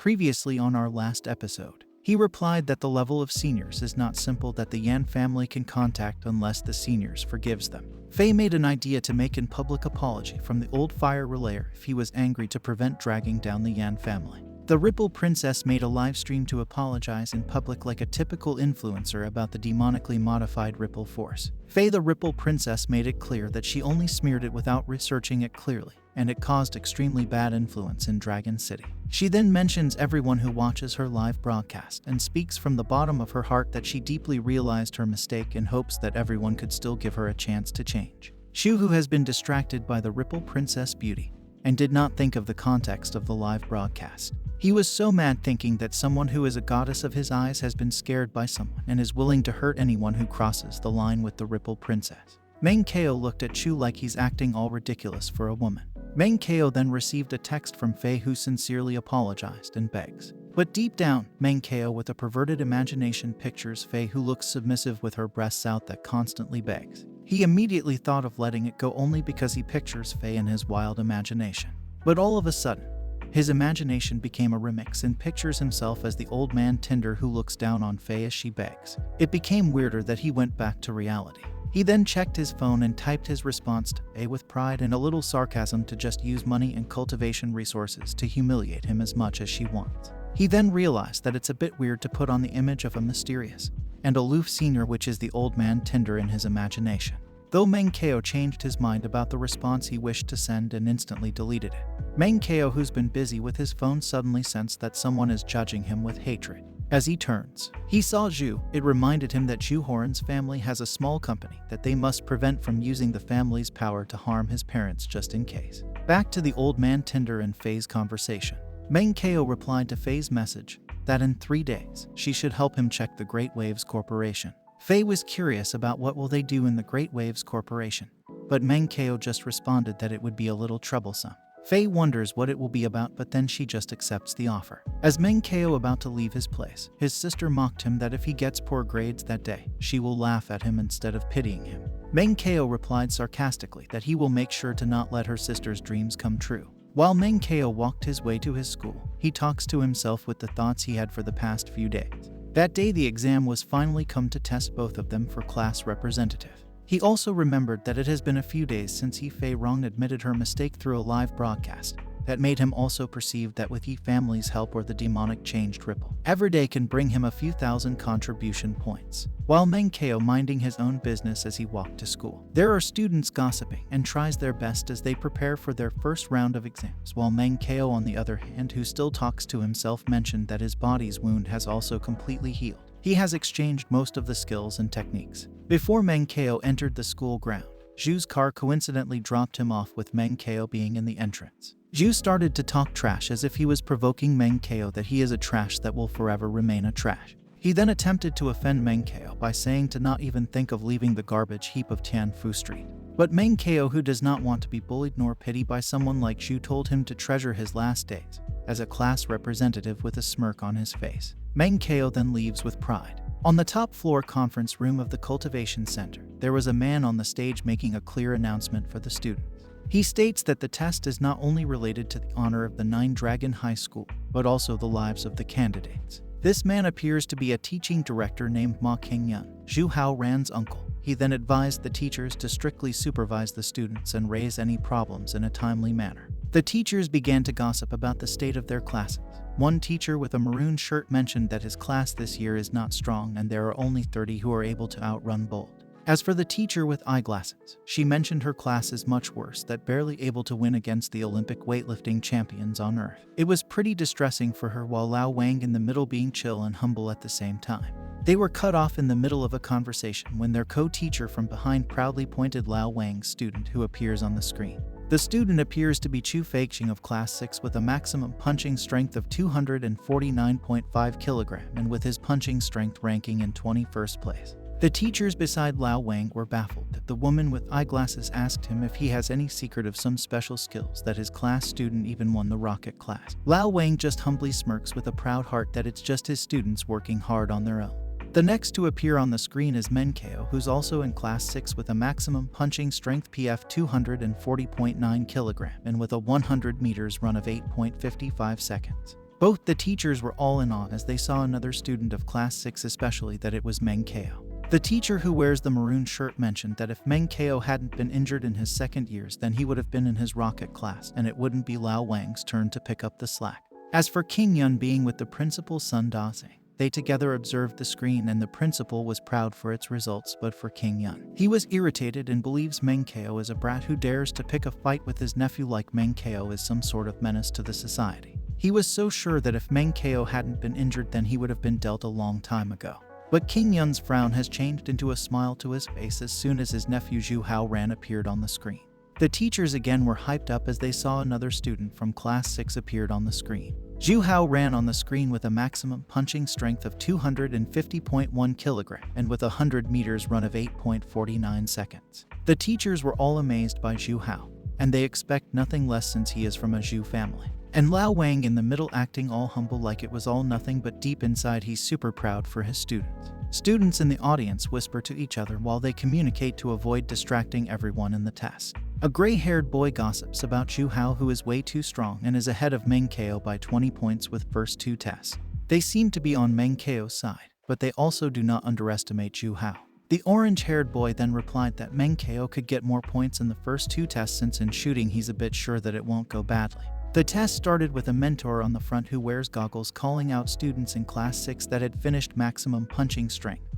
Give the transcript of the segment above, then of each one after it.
previously on our last episode. He replied that the level of seniors is not simple that the Yan family can contact unless the seniors forgives them. Faye made an idea to make an public apology from the old fire relayer if he was angry to prevent dragging down the Yan family. The Ripple Princess made a live stream to apologize in public like a typical influencer about the demonically modified Ripple Force. Faye the Ripple Princess made it clear that she only smeared it without researching it clearly, and it caused extremely bad influence in Dragon City. She then mentions everyone who watches her live broadcast and speaks from the bottom of her heart that she deeply realized her mistake in hopes that everyone could still give her a chance to change. Shu, who has been distracted by the Ripple Princess beauty and did not think of the context of the live broadcast. He was so mad thinking that someone who is a goddess of his eyes has been scared by someone and is willing to hurt anyone who crosses the line with the Ripple Princess. Meng Kao looked at Chu like he's acting all ridiculous for a woman. Meng Kao then received a text from Faye who sincerely apologized and begs. But deep down, Meng Kao with a perverted imagination pictures Faye who looks submissive with her breasts out that constantly begs. He immediately thought of letting it go only because he pictures Faye in his wild imagination. But all of a sudden, his imagination became a remix and pictures himself as the old man Tinder who looks down on Faye as she begs. It became weirder that he went back to reality. He then checked his phone and typed his response to Faye with pride and a little sarcasm to just use money and cultivation resources to humiliate him as much as she wants. He then realized that it's a bit weird to put on the image of a mysterious and aloof senior, which is the old man Tinder in his imagination. Though Meng Kao changed his mind about the response he wished to send and instantly deleted it. Meng Kao, who's been busy with his phone, suddenly sensed that someone is judging him with hatred. As he turns, he saw Zhu. It reminded him that Zhu Horan's family has a small company that they must prevent from using the family's power to harm his parents just in case. Back to the old man Tinder and Faye's conversation. Meng Kao replied to Faye's message that in 3 days, she should help him check the Great Waves Corporation. Faye was curious about what will they do in the Great Waves Corporation, but Meng Kao just responded that it would be a little troublesome. Faye wonders what it will be about, but then she just accepts the offer. As Meng Kao about to leave his place, his sister mocked him that if he gets poor grades that day, she will laugh at him instead of pitying him. Meng Kao replied sarcastically that he will make sure to not let her sister's dreams come true. While Meng Kao walked his way to his school, he talks to himself with the thoughts he had for the past few days. That day the exam was finally come to test both of them for class representative. He also remembered that it has been a few days since Faye Rong admitted her mistake through a live broadcast. That made him also perceive that with family's help or the demonic changed Ripple, every day can bring him a few thousand contribution points. While Meng Kao minding his own business as he walked to school, there are students gossiping and tries their best as they prepare for their first round of exams, while Meng Kao on the other hand, who still talks to himself, mentioned that his body's wound has also completely healed. He has exchanged most of the skills and techniques. Before Meng Kao entered the school ground, Zhu's car coincidentally dropped him off with Meng Kao being in the entrance. Zhu started to talk trash as if he was provoking Meng Kao that he is a trash that will forever remain a trash. He then attempted to offend Meng Kao by saying to not even think of leaving the garbage heap of Tianfu Street. But Meng Kao, who does not want to be bullied nor pitied by someone like Zhu, told him to treasure his last days as a class representative with a smirk on his face. Meng Kao then leaves with pride. On the top floor conference room of the Cultivation Center, there was a man on the stage making a clear announcement for the students. He states that the test is not only related to the honor of the Nine Dragon High School, but also the lives of the candidates. This man appears to be a teaching director named Ma Qingyun, Zhu Haoran's uncle. He then advised the teachers to strictly supervise the students and raise any problems in a timely manner. The teachers began to gossip about the state of their classes. One teacher with a maroon shirt mentioned that his class this year is not strong and there are only 30 who are able to outrun Bold. As for the teacher with eyeglasses, she mentioned her class is much worse, that barely able to win against the Olympic weightlifting champions on Earth. It was pretty distressing for her, while Lao Wang in the middle being chill and humble at the same time. They were cut off in the middle of a conversation when their co-teacher from behind proudly pointed Lao Wang's student who appears on the screen. The student appears to be Chu Feiqing of Class 6 with a maximum punching strength of 249.5 kg and with his punching strength ranking in 21st place. The teachers beside Lao Wang were baffled that the woman with eyeglasses asked him if he has any secret of some special skills that his class student even won the rocket class. Lao Wang just humbly smirks with a proud heart that it's just his students working hard on their own. The next to appear on the screen is Meng Kao, who's also in Class 6 with a maximum punching strength PF 240.9 kg and with a 100 meters run of 8.55 seconds. Both the teachers were all in awe as they saw another student of class 6, especially that it was Meng Kao. The teacher who wears the maroon shirt mentioned that if Meng Kao hadn't been injured in his second years, then he would have been in his rocket class and it wouldn't be Lao Wang's turn to pick up the slack. As for King Yun being with the principal's son Daze, they together observed the screen and the principal was proud for its results, but for King Yun, he was irritated and believes Meng Kao is a brat who dares to pick a fight with his nephew like Meng Kao is some sort of menace to the society. He was so sure that if Meng Kao hadn't been injured then he would have been dealt a long time ago. But King Yun's frown has changed into a smile to his face as soon as his nephew Zhu Hao Ran appeared on the screen. The teachers again were hyped up as they saw another student from class 6 appeared on the screen. Zhu Hao ran on the screen with a maximum punching strength of 250.1 kg and with a 100 meters run of 8.49 seconds. The teachers were all amazed by Zhu Hao, and they expect nothing less since he is from a Zhu family. And Lao Wang in the middle acting all humble like it was all nothing, but deep inside he's super proud for his students. Students in the audience whisper to each other while they communicate to avoid distracting everyone in the test. A gray-haired boy gossips about Zhu Hao, who is way too strong and is ahead of Meng Kao by 20 points with first 2 tests. They seem to be on Meng Kao's side, but they also do not underestimate Zhu Hao. The orange-haired boy then replied that Meng Kao could get more points in the first 2 tests since in shooting he's a bit sure that it won't go badly. The test started with a mentor on the front who wears goggles calling out students in class 6 that had finished maximum punching strength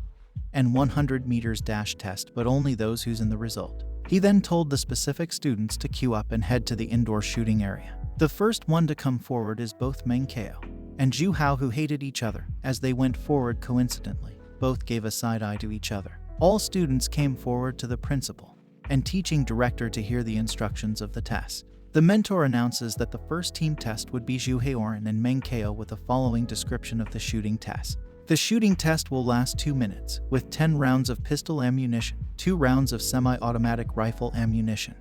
and 100 meters dash test, but only those who's in the result. He then told the specific students to queue up and head to the indoor shooting area. The first one to come forward is both Meng Kao and Zhu Hao, who hated each other. As they went forward coincidentally, both gave a side eye to each other. All students came forward to the principal and teaching director to hear the instructions of the test. The mentor announces that the first team test would be Zhu Haoran and Meng Kao with the following description of the shooting test. The shooting test will last 2 minutes, with 10 rounds of pistol ammunition, 2 rounds of semi-automatic rifle ammunition,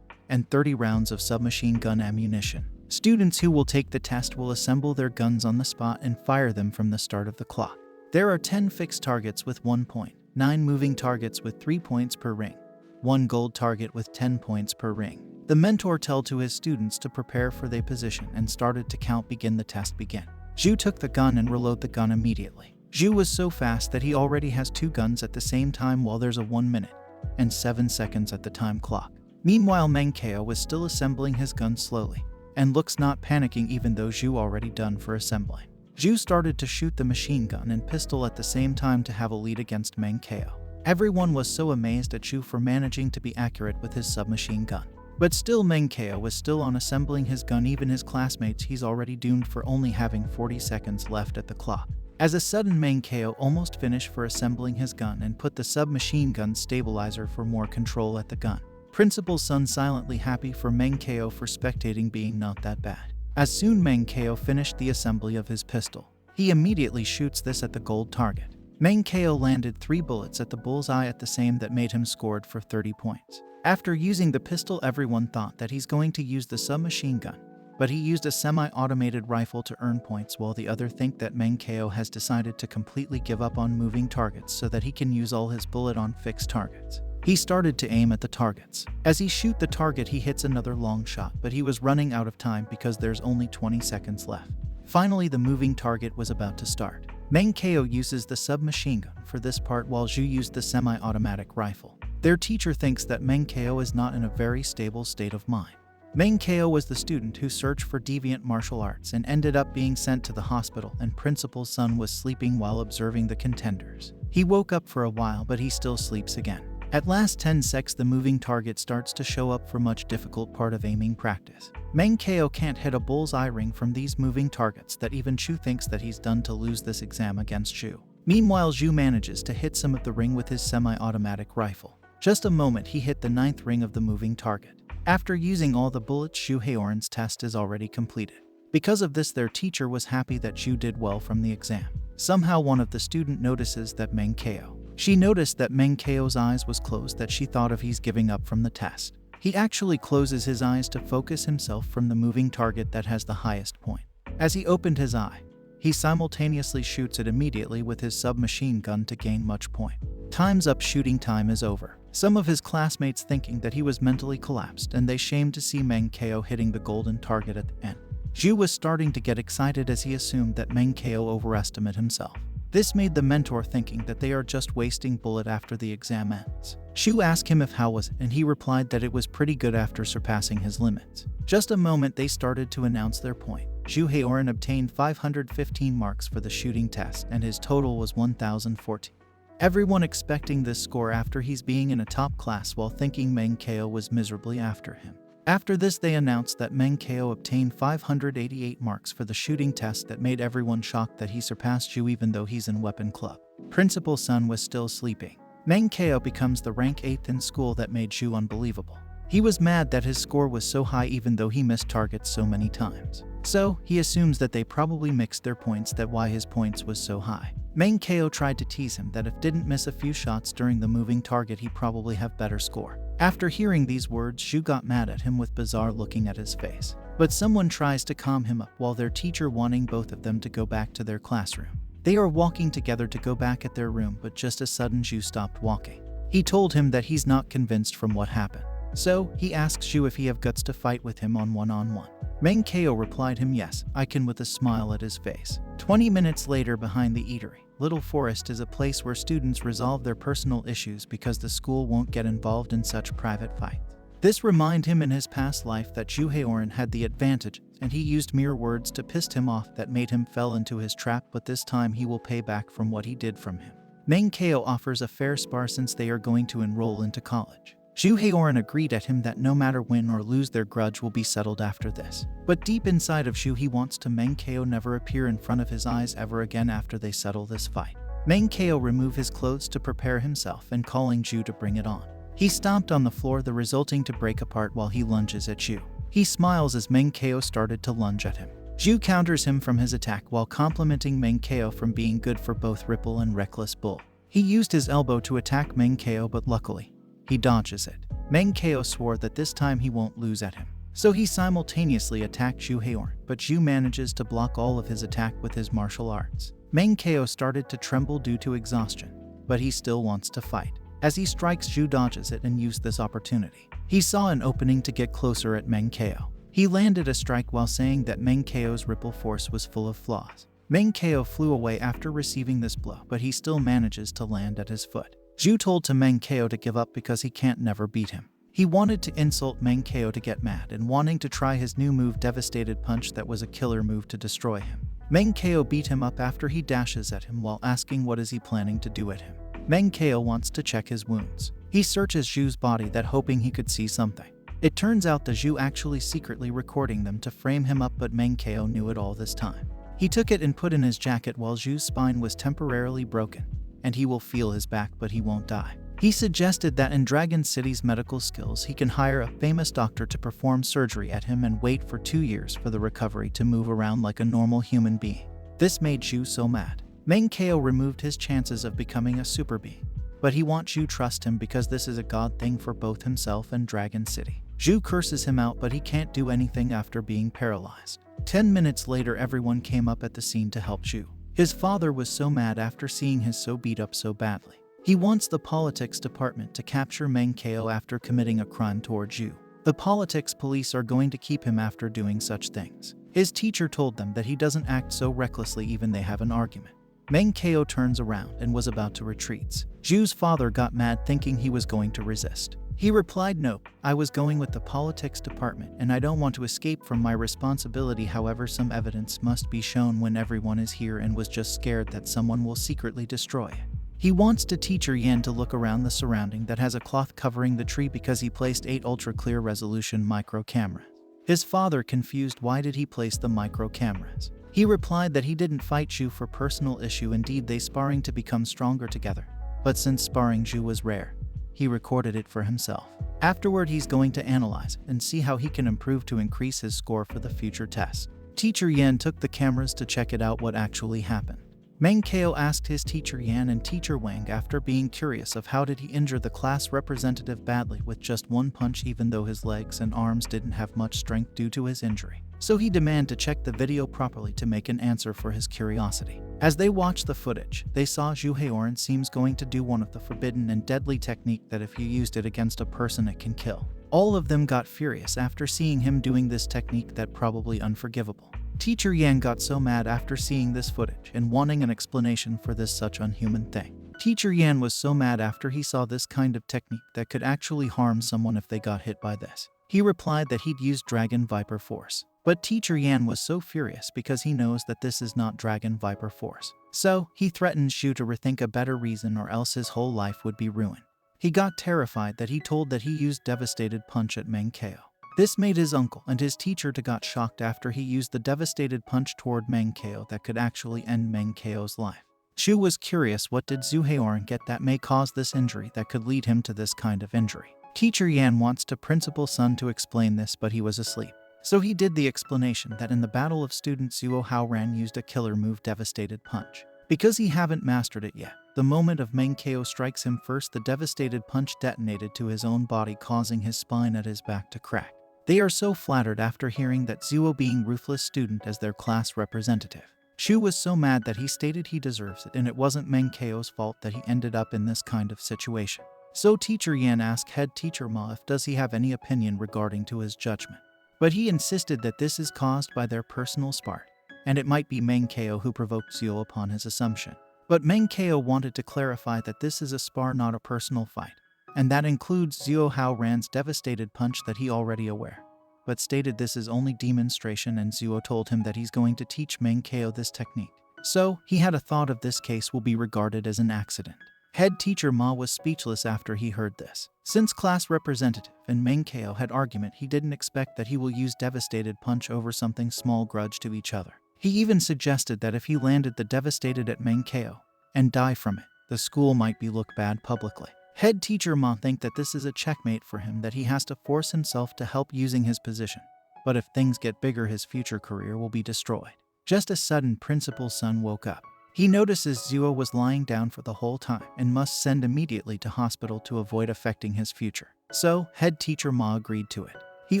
and 30 rounds of submachine gun ammunition. Students who will take the test will assemble their guns on the spot and fire them from the start of the clock. There are 10 fixed targets with 1 point, 9 moving targets with 3 points per ring, 1 gold target with 10 points per ring. The mentor told to his students to prepare for their position and started to count begin. The test began. Zhu took the gun and reloaded the gun immediately. Zhu was so fast that he already has 2 guns at the same time while there's a 1 minute and 7 seconds at the time clock. Meanwhile, Meng Kao was still assembling his gun slowly and looks not panicking even though Zhu already done for assembling. Zhu started to shoot the machine gun and pistol at the same time to have a lead against Meng Kao. Everyone was so amazed at Zhu for managing to be accurate with his submachine gun. But still, Meng Kao was still on assembling his gun. Even his classmates, he's already doomed for only having 40 seconds left at the clock. As a sudden, Meng Kao almost finished for assembling his gun and put the submachine gun stabilizer for more control at the gun. Principal's son silently happy for Meng Kao for spectating being not that bad. As soon Meng Kao finished the assembly of his pistol, he immediately shoots this at the gold target. Meng Kao landed 3 bullets at the bullseye at the same that made him scored for 30 points. After using the pistol, everyone thought that he's going to use the submachine gun, but he used a semi-automated rifle to earn points, while the other think that Meng Kao has decided to completely give up on moving targets so that he can use all his bullet on fixed targets. He started to aim at the targets. As he shoot the target, he hits another long shot, but he was running out of time because there's only 20 seconds left. Finally, the moving target was about to start. Meng Kao uses the submachine gun for this part while Zhu used the semi-automatic rifle. Their teacher thinks that Meng Kao is not in a very stable state of mind. Meng Kao was the student who searched for deviant martial arts and ended up being sent to the hospital, and principal's son was sleeping while observing the contenders. He woke up for a while, but he still sleeps again. At last 10 seconds, the moving target starts to show up for much difficult part of aiming practice. Meng Kao can't hit a bullseye ring from these moving targets that even Zhu thinks that he's done to lose this exam against Zhu. Meanwhile, Zhu manages to hit some of the ring with his semi-automatic rifle. Just a moment, he hit the 9th ring of the moving target. After using all the bullets, Zhu Haoran's test is already completed. Because of this, their teacher was happy that Zhu did well from the exam. Somehow one of the student notices that Meng Kao. She noticed that Meng Kao's eyes was closed, that she thought of he's giving up from the test. He actually closes his eyes to focus himself from the moving target that has the highest point. As he opened his eye, he simultaneously shoots it immediately with his submachine gun to gain much point. Time's up, shooting time is over. Some of his classmates thinking that he was mentally collapsed, and they shamed to see Meng Kao hitting the golden target at the end. Zhu was starting to get excited as he assumed that Meng Kao overestimated himself. This made the mentor thinking that they are just wasting bullet after the exam ends. Zhu asked him if how was it, and he replied that it was pretty good after surpassing his limits. Just a moment they started to announce their point. Zhu Haoran obtained 515 marks for the shooting test and his total was 1014. Everyone expecting this score after he's being in a top class while thinking Meng Kao was miserably after him. After this they announced that Meng Kao obtained 588 marks for the shooting test that made everyone shocked that he surpassed Zhu even though he's in weapon club. Principal Sun was still sleeping. Meng Kao becomes the rank 8th in school that made Zhu unbelievable. He was mad that his score was so high even though he missed targets so many times. So, he assumes that they probably mixed their points that why his points was so high. Meng Kao tried to tease him that if didn't miss a few shots during the moving target he probably have better score. After hearing these words, Zhu got mad at him with bizarre looking at his face. But someone tries to calm him up while their teacher wanting both of them to go back to their classroom. They are walking together to go back at their room, but just as sudden Zhu stopped walking. He told him that he's not convinced from what happened. So, he asks Zhu if he have guts to fight with him on one-on-one. Meng Kao replied him yes, I can with a smile at his face. 20 minutes later behind the eatery, Little Forest is a place where students resolve their personal issues because the school won't get involved in such private fights. This reminded him in his past life that Zhu Haoran had the advantage and he used mere words to piss him off that made him fell into his trap, but this time he will pay back from what he did from him. Meng Kao offers a fair spar since they are going to enroll into college. Zhu Haoran agreed at him that no matter win or lose their grudge will be settled after this. But deep inside of Zhu he wants to Meng Kao never appear in front of his eyes ever again after they settle this fight. Meng Kao removed his clothes to prepare himself and calling Zhu to bring it on. He stomped on the floor, the resulting to break apart while he lunges at Zhu. He smiles as Meng Kao started to lunge at him. Zhu counters him from his attack while complimenting Meng Kao from being good for both Ripple and Reckless Bull. He used his elbow to attack Meng Kao, but luckily, he dodges it. Meng Kao swore that this time he won't lose at him. So he simultaneously attacked Zhu Haoran, but Zhu manages to block all of his attack with his martial arts. Meng Kao started to tremble due to exhaustion, but he still wants to fight. As he strikes, Zhu dodges it and used this opportunity. He saw an opening to get closer at Meng Kao. He landed a strike while saying that Meng Kao's ripple force was full of flaws. Meng Kao flew away after receiving this blow, but he still manages to land at his foot. Zhu told to Meng Kao to give up because he can't never beat him. He wanted to insult Meng Kao to get mad and wanting to try his new move, Devastated Punch, that was a killer move to destroy him. Meng Kao beat him up after he dashes at him while asking what is he planning to do at him. Meng Kao wants to check his wounds. He searches Zhu's body that hoping he could see something. It turns out that Zhu actually secretly recording them to frame him up, but Meng Kao knew it all this time. He took it and put in his jacket while Zhu's spine was temporarily broken, and he will feel his back but he won't die. He suggested that in Dragon City's medical skills he can hire a famous doctor to perform surgery at him and wait for 2 years for the recovery to move around like a normal human being. This made Zhu so mad. Meng Kao removed his chances of becoming a super being, but he wants Zhu trust him because this is a god thing for both himself and Dragon City. Zhu curses him out, but he can't do anything after being paralyzed. 10 minutes later everyone came up at the scene to help Zhu. His father was so mad after seeing his so beat up so badly. He wants the politics department to capture Meng Kao after committing a crime toward Zhu. The politics police are going to keep him after doing such things. His teacher told them that he doesn't act so recklessly even they have an argument. Meng Kao turns around and was about to retreat. Zhu's father got mad thinking he was going to resist. He replied, "Nope, I was going with the politics department and I don't want to escape from my responsibility. However, some evidence must be shown when everyone is here," and was just scared that someone will secretly destroy it. He wants to teacher Yan to look around the surrounding that has a cloth covering the tree because he placed 8 ultra-clear resolution micro cameras. His father confused why did he place the micro cameras. He replied that he didn't fight Zhu for personal issue, indeed they sparring to become stronger together. But since sparring Zhu was rare, he recorded it for himself. Afterward he's going to analyze and see how he can improve to increase his score for the future test. Teacher Yan took the cameras to check it out what actually happened. Meng-keo asked his teacher Yan and teacher Wang after being curious of how did he injure the class representative badly with just one punch even though his legs and arms didn't have much strength due to his injury. So he demanded to check the video properly to make an answer for his curiosity. As they watched the footage, they saw Zhu Haoran seems going to do one of the forbidden and deadly technique that if you used it against a person it can kill. All of them got furious after seeing him doing this technique that probably unforgivable. Teacher Yan got so mad after seeing this footage and wanting an explanation for this such unhuman thing. Teacher Yan was so mad after he saw this kind of technique that could actually harm someone if they got hit by this. He replied that he'd use Dragon Viper Force. But Teacher Yan was so furious because he knows that this is not Dragon Viper Force. So, he threatened Shu to rethink a better reason or else his whole life would be ruined. He got terrified that he told that he used Devastated Punch at Meng-keo. This made his uncle and his teacher to got shocked after he used the Devastated Punch toward Meng-keo that could actually end Meng-keo's life. Shu was curious what did Zhu Haoran get that may cause this injury that could lead him to this kind of injury. Teacher Yan wants to Principal Sun to explain this but he was asleep. So he did the explanation that in the battle of students Zhuo Haoran used a killer move Devastated Punch. Because he haven't mastered it yet, the moment of Meng-keo strikes him first the Devastated Punch detonated to his own body causing his spine at his back to crack. They are so flattered after hearing that Zhuo being ruthless student as their class representative. Shu was so mad that he stated he deserves it and it wasn't Meng-keo's fault that he ended up in this kind of situation. So Teacher Yan asked head teacher Ma if does he have any opinion regarding to his judgment. But he insisted that this is caused by their personal spart, and it might be Meng-keo who provoked Zhuo upon his assumption. But Meng-keo wanted to clarify that this is a spar not a personal fight, and that includes Zhuo Haoran's Devastated Punch that he already aware, but stated this is only demonstration and Zhuo told him that he's going to teach Meng-keo this technique. So, he had a thought of this case will be regarded as an accident. Head teacher Ma was speechless after he heard this. Since class representative and Meng-keo had argument he didn't expect that he will use Devastated Punch over something small grudge to each other. He even suggested that if he landed the Devastated at Meng-keo and die from it, the school might be looked bad publicly. Head teacher Ma think that this is a checkmate for him that he has to force himself to help using his position. But if things get bigger his future career will be destroyed. Just as sudden Principal Sun woke up. He notices Zhuo was lying down for the whole time and must send immediately to hospital to avoid affecting his future. So, head teacher Ma agreed to it. He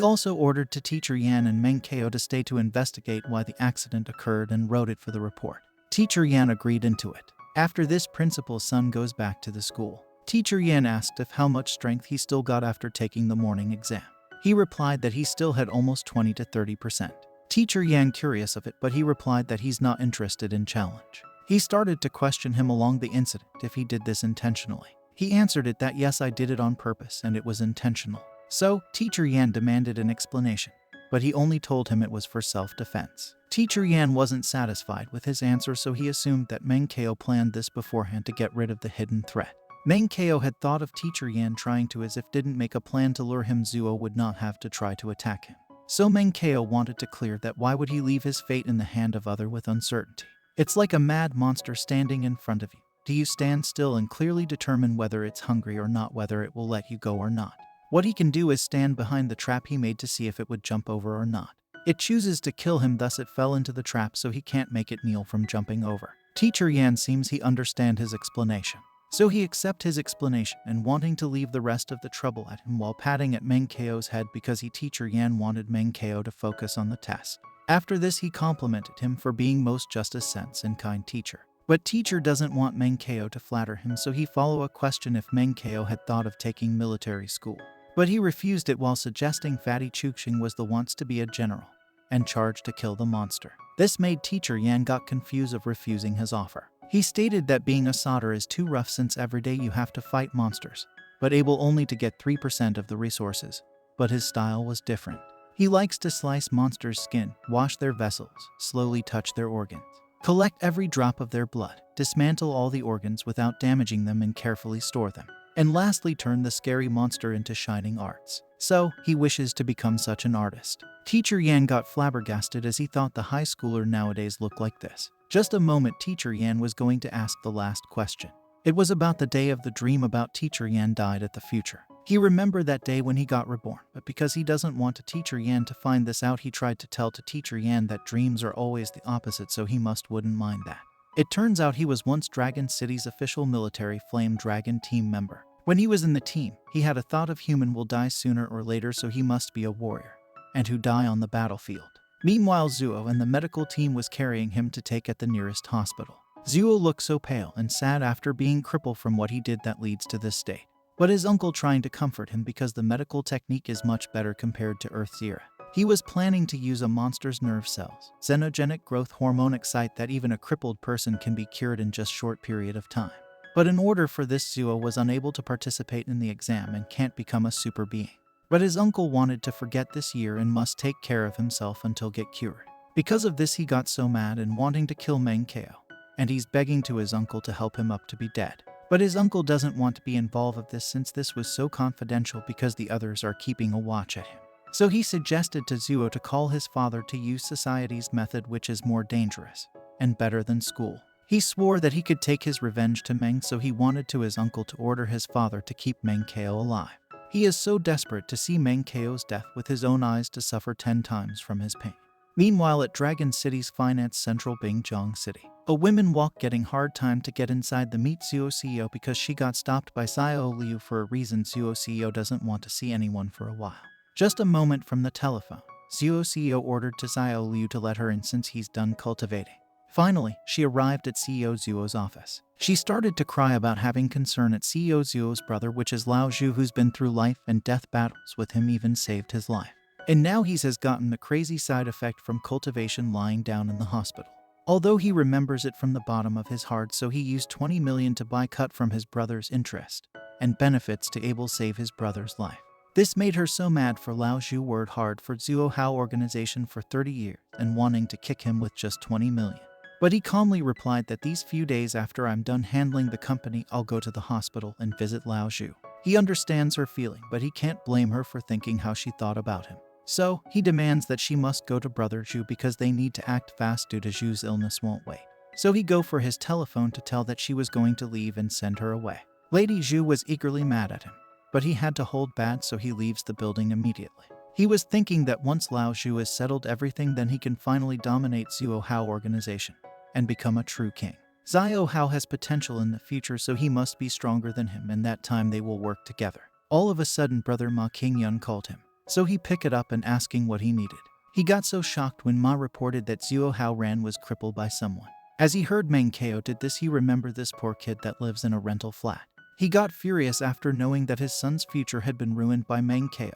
also ordered to teacher Yan and Meng-keo to stay to investigate why the accident occurred and wrote it for the report. Teacher Yan agreed into it. After this Principal Sun goes back to the school. Teacher Yan asked if how much strength he still got after taking the morning exam. He replied that he still had almost 20 to 30%. Teacher Yan curious of it but he replied that he's not interested in challenge. He started to question him along the incident if he did this intentionally. He answered it that yes I did it on purpose and it was intentional. So, Teacher Yan demanded an explanation, but he only told him it was for self-defense. Teacher Yan wasn't satisfied with his answer so he assumed that Meng-keo planned this beforehand to get rid of the hidden threat. Meng-keo had thought of Teacher Yan trying to as if didn't make a plan to lure him Zhuo would not have to try to attack him. So Meng-keo wanted to clear that why would he leave his fate in the hand of other with uncertainty. It's like a mad monster standing in front of you. Do you stand still and clearly determine whether it's hungry or not, whether it will let you go or not? What he can do is stand behind the trap he made to see if it would jump over or not. It chooses to kill him, thus it fell into the trap so he can't make it kneel from jumping over. Teacher Yan seems he understand his explanation. So he accept his explanation and wanting to leave the rest of the trouble at him while patting at Meng-keo's head because Teacher Yan wanted Meng-keo to focus on the test. After this he complimented him for being most justice sense and kind teacher. But teacher doesn't want Meng-keo to flatter him so he follow a question if Meng-keo had thought of taking military school. But he refused it while suggesting Fatty Chuxing was the wants to be a general and charged to kill the monster. This made Teacher Yan got confused of refusing his offer. He stated that being a soldier is too rough since every day you have to fight monsters, but able only to get 3% of the resources. But his style was different. He likes to slice monsters' skin, wash their vessels, slowly touch their organs, collect every drop of their blood, dismantle all the organs without damaging them and carefully store them, and lastly turn the scary monster into shining arts. So, he wishes to become such an artist. Teacher Yan got flabbergasted as he thought the high schooler nowadays looked like this. Just a moment Teacher Yan was going to ask the last question. It was about the day of the dream about Teacher Yan died at the future. He remembered that day when he got reborn, but because he doesn't want Teacher Yan to find this out he tried to tell to Teacher Yan that dreams are always the opposite so he wouldn't mind that. It turns out he was once Dragon City's official military Flame Dragon team member. When he was in the team, he had a thought of human will die sooner or later, so he must be a warrior, and who die on the battlefield. Meanwhile, Zuo and the medical team was carrying him to take at the nearest hospital. Zuo looked so pale and sad after being crippled from what he did that leads to this state. But his uncle trying to comfort him because the medical technique is much better compared to Earth's era. He was planning to use a monster's nerve cells, xenogenic growth hormone excite that even a crippled person can be cured in just short period of time. But in order for this, Zuo was unable to participate in the exam and can't become a super being. But his uncle wanted to forget this year and must take care of himself until get cured. Because of this, he got so mad and wanting to kill Menkeo, and he's begging to his uncle to help him up to be dead. But his uncle doesn't want to be involved with this since this was so confidential because the others are keeping a watch at him. So he suggested to Zuo to call his father to use society's method, which is more dangerous and better than school. He swore that he could take his revenge to Meng, so he wanted to his uncle to order his father to keep Menkeo alive. He is so desperate to see Menkeo's death with his own eyes to suffer 10 times from his pain. Meanwhile, at Dragon City's finance central Bingjiang City, a woman walk getting hard time to get inside the meet Zuo CEO because she got stopped by Xiao Liu for a reason. Zuo CEO doesn't want to see anyone for a while. Just a moment from the telephone, Zuo CEO ordered to Xiao Liu to let her in since he's done cultivating. Finally, she arrived at CEO Zuo's office. She started to cry about having concern at CEO Zuo's brother, which is Lao Zhu, who's been through life and death battles with him, even saved his life. And now he has gotten a crazy side effect from cultivation lying down in the hospital. Although he remembers it from the bottom of his heart, so he used 20 million to buy cut from his brother's interest and benefits to able save his brother's life. This made her so mad for Lao Zhu worked hard for Zuo Hao organization for 30 years and wanting to kick him with just 20 million. But he calmly replied that these few days after I'm done handling the company, I'll go to the hospital and visit Lao Zhu. He understands her feeling, but he can't blame her for thinking how she thought about him. So, he demands that she must go to brother Zhu because they need to act fast due to Zhu's illness won't wait. So he go for his telephone to tell that she was going to leave and send her away. Lady Zhu was eagerly mad at him, but he had to hold back, so he leaves the building immediately. He was thinking that once Lao Zhu has settled everything, then he can finally dominate Zuo Hao organization and become a true king. Xiao Hao has potential in the future, so he must be stronger than him, and that time they will work together. All of a sudden, brother Ma Qingyun called him, so he picked it up and asking what he needed. He got so shocked when Ma reported that Zuo Hao Ran was crippled by someone. As he heard Menkeo did this, he remembered this poor kid that lives in a rental flat. He got furious after knowing that his son's future had been ruined by Menkeo,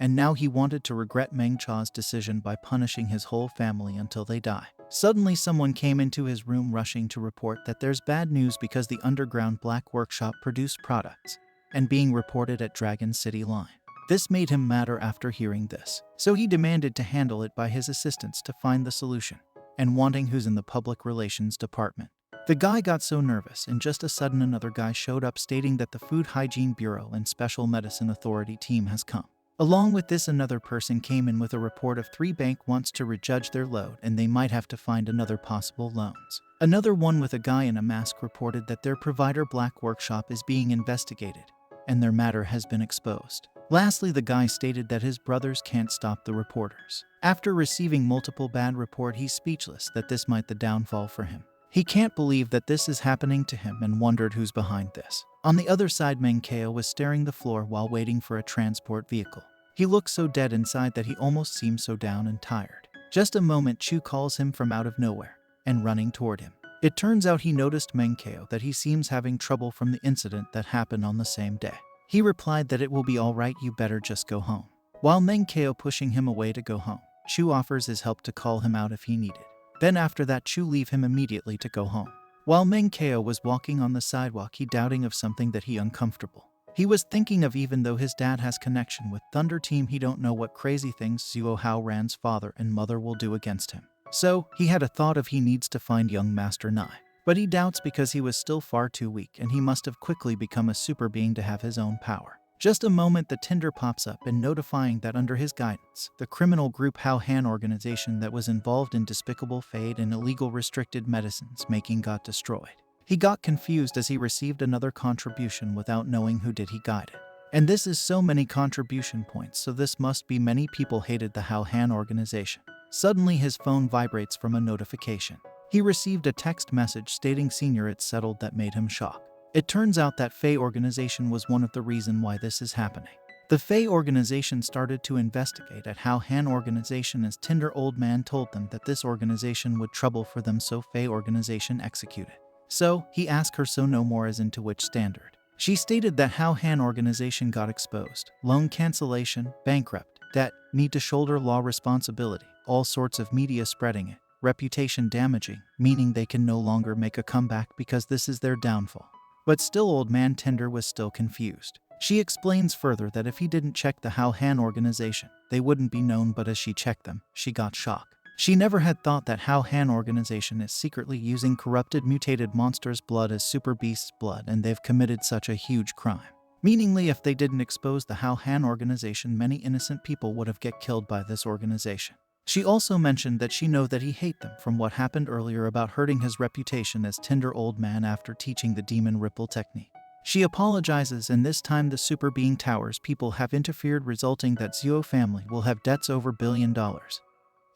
and now he wanted to regret Meng Cha's decision by punishing his whole family until they die. Suddenly, someone came into his room rushing to report that there's bad news because the underground black workshop produced products and being reported at Dragon City line. This made him madder after hearing this, so he demanded to handle it by his assistants to find the solution, and wanting who's in the public relations department. The guy got so nervous, and just a sudden another guy showed up stating that the Food Hygiene Bureau and Special Medicine Authority team has come. Along with this, another person came in with a report of 3 bank wants to rejudge their load and they might have to find another possible loans. Another one with a guy in a mask reported that their provider Black Workshop is being investigated and their matter has been exposed. Lastly, the guy stated that his brothers can't stop the reporters. After receiving multiple bad reports, he's speechless that this might the downfall for him. He can't believe that this is happening to him and wondered who's behind this. On the other side, Menkeo was staring the floor while waiting for a transport vehicle. He looked so dead inside that he almost seemed so down and tired. Just a moment, Chu calls him from out of nowhere and running toward him. It turns out he noticed Menkeo that he seems having trouble from the incident that happened on the same day. He replied that it will be alright, you better just go home. While Menkeo pushing him away to go home, Chu offers his help to call him out if he needed. Then after that, Chu leave him immediately to go home. While Menkeo was walking on the sidewalk, he doubting of something that he uncomfortable. He was thinking of even though his dad has connection with Thunder Team, he don't know what crazy things Zuo Hao Ran's father and mother will do against him. So, he had a thought of he needs to find young Master Nai. But he doubts because he was still far too weak and he must have quickly become a super being to have his own power. Just a moment, the Tinder pops up and notifying that under his guidance, the criminal group Hao Han organization that was involved in despicable fate and illegal restricted medicines making got destroyed. He got confused as he received another contribution without knowing who did he guide it. And this is so many contribution points, so this must be many people hated the Hao Han organization. Suddenly his phone vibrates from a notification. he received a text message stating Senior it's settled that made him shocked. It turns out that Faye organization was one of the reasons why this is happening. The Faye organization started to investigate at how Han organization as Tinder old man told them that this organization would trouble for them, so Faye organization executed. So, he asked her so no more as into which standard. She stated that how Han organization got exposed, loan cancellation, bankrupt, debt, need to shoulder law responsibility, all sorts of media spreading it, reputation damaging, meaning they can no longer make a comeback because this is their downfall. But still old man Tinder was still confused. She explains further that if he didn't check the How Han organization, they wouldn't be known, but as she checked them, she got shocked. She never had thought that How Han organization is secretly using corrupted mutated monsters' blood as super beasts' blood, and they've committed such a huge crime. Meaningly, if they didn't expose the How Han organization, many innocent people would have get killed by this organization. She also mentioned that she know that he hate them from what happened earlier about hurting his reputation as Tinder old man after teaching the demon ripple technique. She apologizes, and this time the super being towers people have interfered, resulting that Zio family will have debts over $1 billion.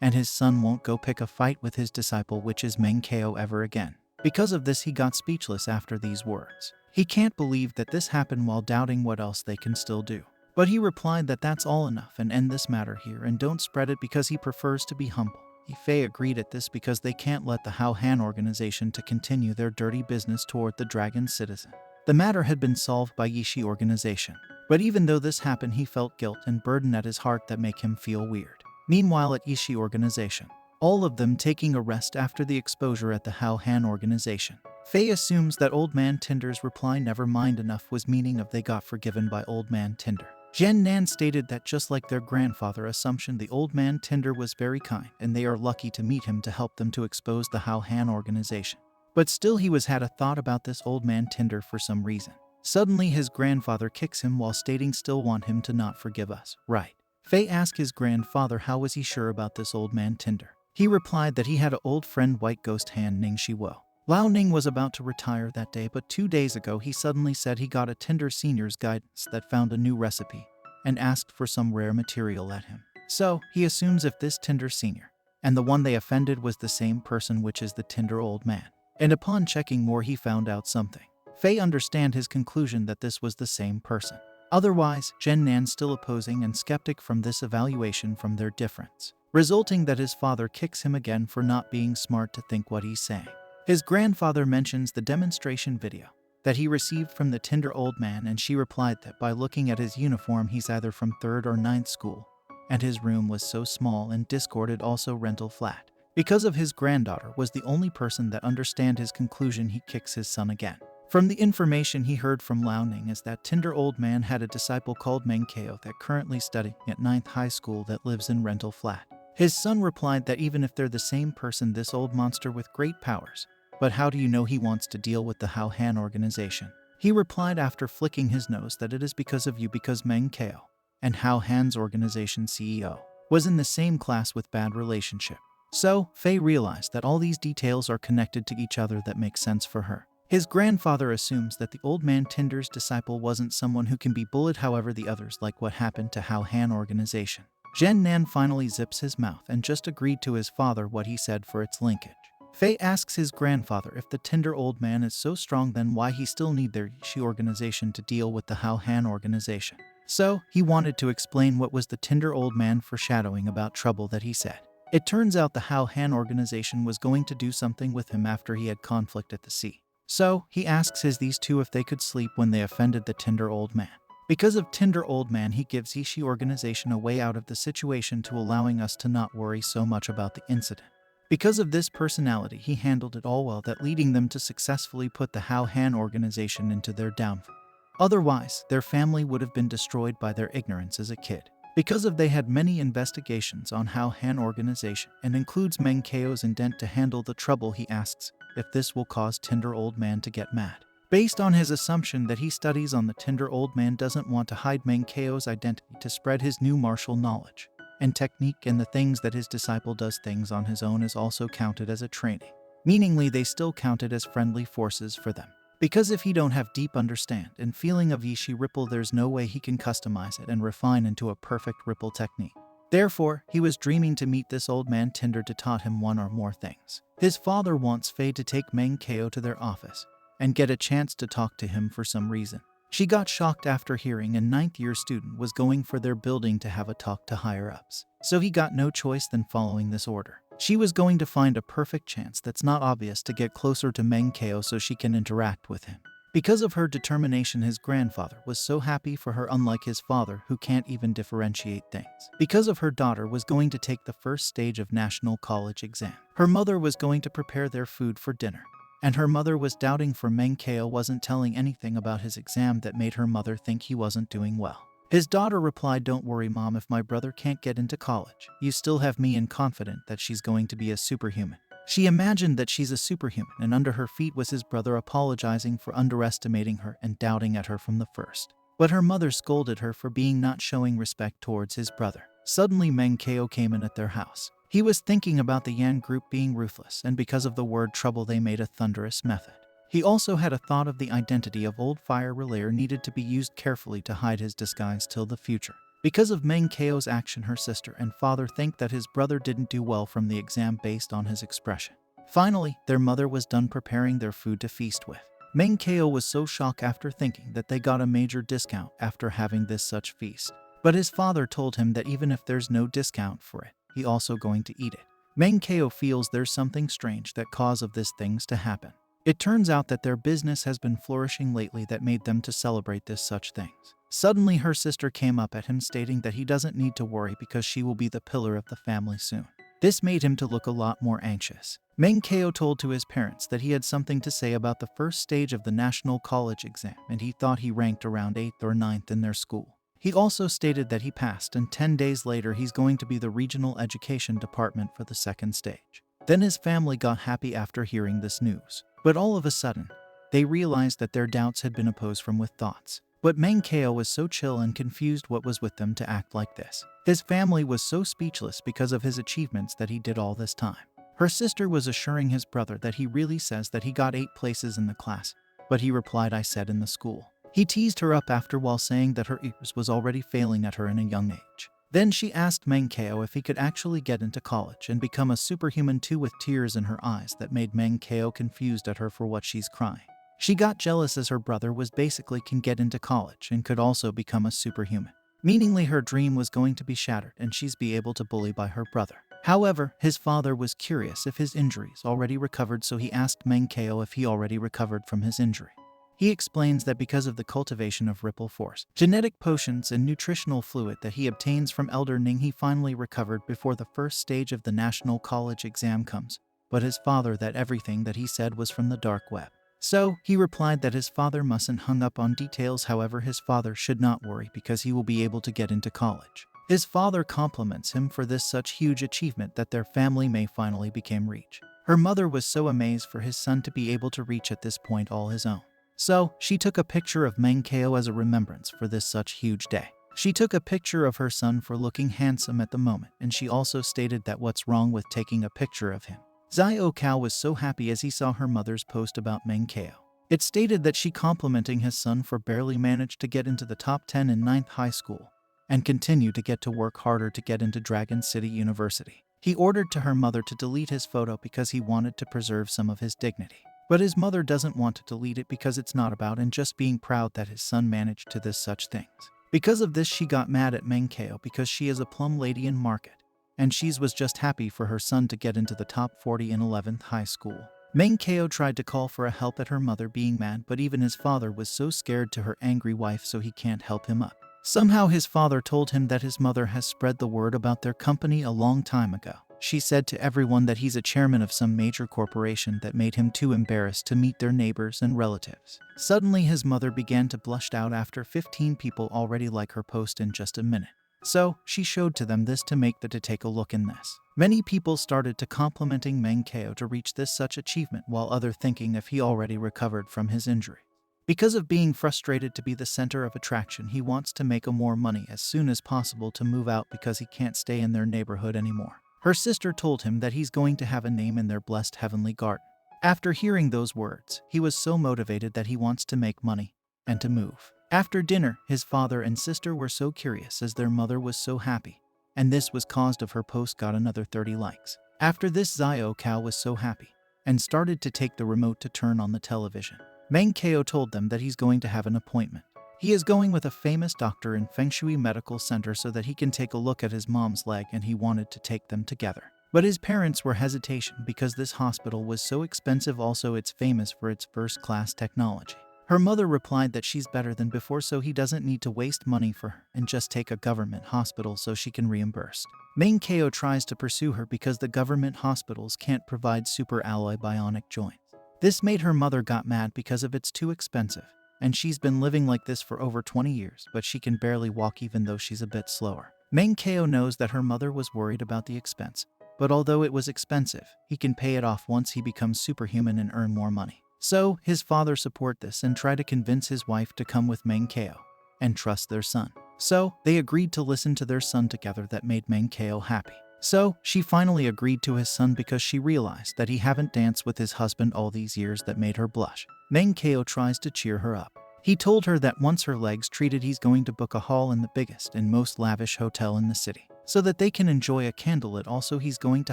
And his son won't go pick a fight with his disciple, which is Meng Ko, ever again. Because of this, he got speechless after these words. He can't believe that this happened while doubting what else they can still do. But he replied that that's all enough and end this matter here and don't spread it because he prefers to be humble. Faye agreed at this because they can't let the How Han organization to continue their dirty business toward the dragon citizen. The matter had been solved by Yishi organization. But even though this happened, he felt guilt and burden at his heart that make him feel weird. Meanwhile at Yishi organization, all of them taking a rest after the exposure at the How Han organization. Faye assumes that old man Tinder's reply never mind enough was meaning of they got forgiven by old man Tinder. Jen Nan stated that just like their grandfather assumption, the old man Tinder was very kind and they are lucky to meet him to help them to expose the How Han organization. But still he was had a thought about this old man Tinder for some reason. Suddenly his grandfather kicks him while stating still want him to not forgive us, right? Faye asked his grandfather how was he sure about this old man Tinder. He replied that he had an old friend white ghost Han Ning Shiwo. Lao Ning was about to retire that day, but 2 days ago he suddenly said he got a Tinder senior's guidance that found a new recipe and asked for some rare material at him. So, he assumes if this Tinder senior and the one they offended was the same person, which is the Tinder old man. And upon checking more he found out something. Faye understand his conclusion that this was the same person. Otherwise, Jen Nan still opposing and skeptic from this evaluation from their difference, resulting that his father kicks him again for not being smart to think what he's saying. His grandfather mentions the demonstration video that he received from the Tinder old man, and she replied that by looking at his uniform he's either from 3rd or 9th school, and his room was so small and discorded also rental flat. Because of his granddaughter was the only person that understand his conclusion, he kicks his son again. From the information he heard from Lao Ning is that Tinder old man had a disciple called Meng Ko that currently studying at 9th high school that lives in rental flat. His son replied that even if they're the same person, this old monster with great powers. But how do you know he wants to deal with the How Han organization? He replied after flicking his nose that it is because of you, because Meng Ko and How Han's organization CEO was in the same class with bad relationship. So, Faye realized that all these details are connected to each other that make sense for her. His grandfather assumes that the old man Tinder's disciple wasn't someone who can be bullied, however the others, like what happened to How Han organization. Jen Nan finally zips his mouth and just agreed to his father what he said for its linkage. Faye asks his grandfather if the Tinder old man is so strong, then why he still need their Yishi organization to deal with the How Han organization. So, he wanted to explain what was the Tinder old man foreshadowing about trouble that he said. It turns out the How Han organization was going to do something with him after he had conflict at the sea. So, he asks these two if they could sleep when they offended the Tinder old man. Because of Tinder old man, he gives Yishi organization a way out of the situation to allowing us to not worry so much about the incident. Because of this personality, he handled it all well, that leading them to successfully put the How Han organization into their downfall. Otherwise, their family would have been destroyed by their ignorance as a kid. Because of they had many investigations on How Han organization and includes Meng Ko's intent to handle the trouble, he asks if this will cause Tinder old man to get mad. Based on his assumption that he studies on the Tinder old man doesn't want to hide Meng Ko's identity to spread his new martial knowledge and technique, and the things that his disciple does things on his own is also counted as a training. Meaningly, they still counted as friendly forces for them. Because if he don't have deep understand and feeling of Yishi ripple, there's no way he can customize it and refine into a perfect ripple technique. Therefore, he was dreaming to meet this old man Tinder to taught him one or more things. His father wants Faye to take Meng Ko to their office and get a chance to talk to him for some reason. She got shocked after hearing a ninth-year student was going for their building to have a talk to higher-ups. So he got no choice than following this order. She was going to find a perfect chance that's not obvious to get closer to Meng Ko so she can interact with him. Because of her determination, his grandfather was so happy for her, unlike his father who can't even differentiate things. Because of her daughter was going to take the first stage of national college exam. Her mother was going to prepare their food for dinner. And her mother was doubting for Meng Ko wasn't telling anything about his exam that made her mother think he wasn't doing well. His daughter replied, "Don't worry, Mom, if my brother can't get into college, you still have me, and confident that she's going to be a superhuman." She imagined that she's a superhuman, and under her feet was his brother apologizing for underestimating her and doubting at her from the first. But her mother scolded her for being not showing respect towards his brother. Suddenly Meng Ko came in at their house. He was thinking about the Yan group being ruthless, and because of the word trouble they made a thunderous method. He also had a thought of the identity of old fire relayer needed to be used carefully to hide his disguise till the future. Because of Meng Ko's action, her sister and father think that his brother didn't do well from the exam based on his expression. Finally, their mother was done preparing their food to feast with. Meng Ko was so shocked after thinking that they got a major discount after having this such feast. But his father told him that even if there's no discount for it, he also going to eat it. Meng Ko feels there's something strange that cause of this things to happen. It turns out that their business has been flourishing lately that made them to celebrate this such things. Suddenly her sister came up at him stating that he doesn't need to worry because she will be the pillar of the family soon. This made him to look a lot more anxious. Meng Ko told to his parents that he had something to say about the first stage of the national college exam, and he thought he ranked around 8th or 9th in their school. He also stated that he passed, and 10 days later he's going to be the regional education department for the second stage. Then his family got happy after hearing this news. But all of a sudden, they realized that their doubts had been opposed from with thoughts. But Meng Ko was so chill and confused what was with them to act like this. His family was so speechless because of his achievements that he did all this time. Her sister was assuring his brother that he really says that he got 8 places in the class, but he replied, "I said in the school." He teased her up after while saying that her ears was already failing at her in a young age. Then she asked Meng Ko if he could actually get into college and become a superhuman too, with tears in her eyes that made Meng Ko confused at her for what she's crying. She got jealous as her brother was basically can get into college and could also become a superhuman. Meaningly her dream was going to be shattered and she's be able to bully by her brother. However, his father was curious if his injuries already recovered, so he asked Meng Ko if he already recovered from his injury. He explains that because of the cultivation of ripple force, genetic potions and nutritional fluid that he obtains from Elder Ning, he finally recovered before the first stage of the national college exam comes. But his father that everything that he said was from the dark web. So, he replied that his father mustn't hung up on details. However, his father should not worry because he will be able to get into college. His father compliments him for this such huge achievement that their family may finally become rich. Her mother was so amazed for his son to be able to reach at this point all his own. So, she took a picture of Meng Ko as a remembrance for this such huge day. She took a picture of her son for looking handsome at the moment, and she also stated that what's wrong with taking a picture of him. Zio Kao was so happy as he saw her mother's post about Meng Ko. It stated that she complimenting his son for barely managed to get into the top 10 in 9th high school and continue to get to work harder to get into Dragon City University. He ordered to her mother to delete his photo because he wanted to preserve some of his dignity. But his mother doesn't want to delete it because it's not about and just being proud that his son managed to this such things. Because of this she got mad at Meng Ko because she is a plum lady in market, and she was just happy for her son to get into the top 40 in 11th high school. Meng Ko tried to call for a help at her mother being mad, but even his father was so scared to her angry wife, so he can't help him up. Somehow his father told him that his mother has spread the word about their company a long time ago. She said to everyone that he's a chairman of some major corporation that made him too embarrassed to meet their neighbors and relatives. Suddenly his mother began to blush out after 15 people already like her post in just a minute. So, she showed to them this to make them to take a look in this. Many people started to complimenting Meng Ko to reach this such achievement, while other thinking if he already recovered from his injury. Because of being frustrated to be the center of attraction, he wants to make more money as soon as possible to move out because he can't stay in their neighborhood anymore. Her sister told him that he's going to have a name in their blessed heavenly garden. After hearing those words, he was so motivated that he wants to make money and to move. After dinner, his father and sister were so curious as their mother was so happy and this was caused of her post got another 30 likes. After this, Xiao Cao was so happy and started to take the remote to turn on the television. Meng Kao told them that he's going to have an appointment. He is going with a famous doctor in Feng Shui Medical Center so that he can take a look at his mom's leg, and he wanted to take them together. But his parents were hesitation because this hospital was so expensive. Also, it's famous for its first-class technology. Her mother replied that she's better than before, so he doesn't need to waste money for her and just take a government hospital so she can reimburse. Meng Kao tries to pursue her because the government hospitals can't provide super alloy bionic joints. This made her mother got mad because of it's too expensive, and she's been living like this for over 20 years, but she can barely walk even though she's a bit slower. Meng Kao knows that her mother was worried about the expense, but although it was expensive, he can pay it off once he becomes superhuman and earn more money. So, his father support this and try to convince his wife to come with Meng Kao and trust their son. So, they agreed to listen to their son together. That made Meng Kao happy. So, she finally agreed to his son because she realized that he haven't danced with his husband all these years. That made her blush. Meng Kao tries to cheer her up. He told her that once her legs treated, he's going to book a hall in the biggest and most lavish hotel in the city so that they can enjoy a candlelit. Also, he's going to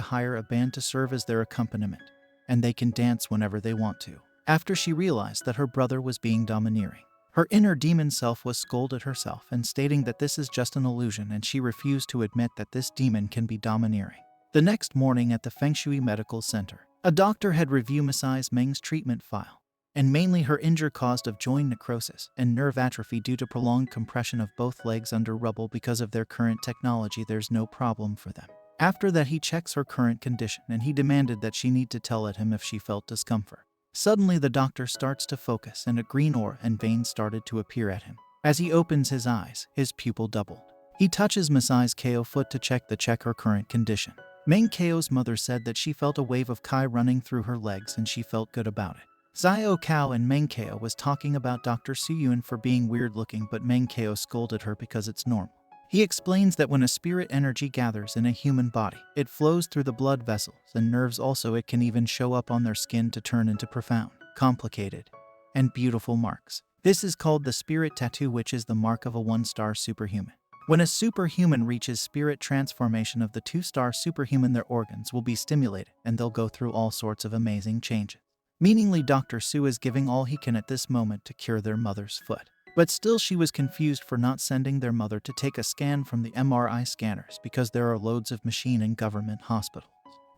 hire a band to serve as their accompaniment, and they can dance whenever they want to. After she realized that her brother was being domineering, her inner demon self was scolded herself and stating that this is just an illusion, and she refused to admit that this demon can be domineering. The next morning at the Feng Shui Medical Center, a doctor had reviewed Mrs. Meng's treatment file, and mainly her injury caused of joint necrosis and nerve atrophy due to prolonged compression of both legs under rubble. Because of their current technology, there's no problem for them. After that, he checks her current condition and he demanded that she need to tell him if she felt discomfort. Suddenly, the doctor starts to focus and a green aura and veins started to appear at him. As he opens his eyes, his pupil doubled. He touches Mrs. Kao's foot to check her current condition. Meng Kao's mother said that she felt a wave of Kai running through her legs and she felt good about it. Xiao Cao and Meng Kao was talking about Dr. Su Yun for being weird looking, but Meng Kao scolded her because it's normal. He explains that when a spirit energy gathers in a human body, it flows through the blood vessels and nerves. Also, it can even show up on their skin to turn into profound, complicated, and beautiful marks. This is called the spirit tattoo, which is the mark of a 1-star superhuman. When a superhuman reaches spirit transformation of the 2-star superhuman, their organs will be stimulated and they'll go through all sorts of amazing changes. Meaningly, Dr. Su is giving all he can at this moment to cure their mother's foot. But still, she was confused for not sending their mother to take a scan from the MRI scanners because there are loads of machine in government hospitals.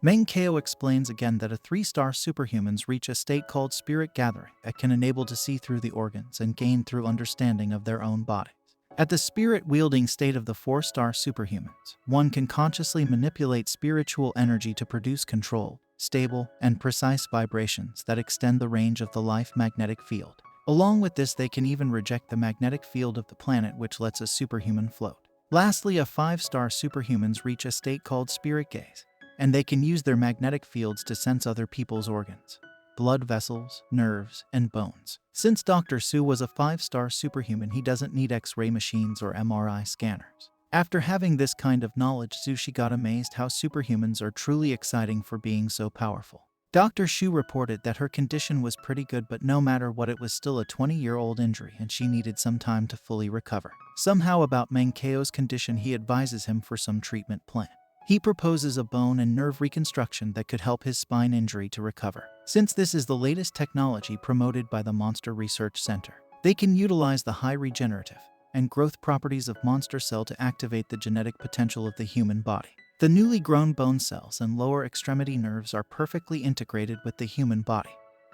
Meng Kao explains again that a 3-star superhumans reach a state called spirit gathering that can enable to see through the organs and gain through understanding of their own bodies. At the spirit-wielding state of the 4-star superhumans, one can consciously manipulate spiritual energy to produce control, stable, and precise vibrations that extend the range of the life magnetic field. Along with this, they can even reject the magnetic field of the planet, which lets a superhuman float. Lastly, a 5-star superhumans reach a state called spirit gaze, and they can use their magnetic fields to sense other people's organs, blood vessels, nerves, and bones. Since Dr. Su was a 5-star superhuman, he doesn't need X-ray machines or MRI scanners. After having this kind of knowledge, Zushi got amazed how superhumans are truly exciting for being so powerful. Dr. Shu reported that her condition was pretty good, but no matter what, it was still a 20-year-old injury and she needed some time to fully recover. Somehow about Meng Kao's condition, he advises him for some treatment plan. He proposes a bone and nerve reconstruction that could help his spine injury to recover. Since this is the latest technology promoted by the Monster Research Center, they can utilize the high regenerative and growth properties of monster cell to activate the genetic potential of the human body. The newly grown bone cells and lower extremity nerves are perfectly integrated with the human body,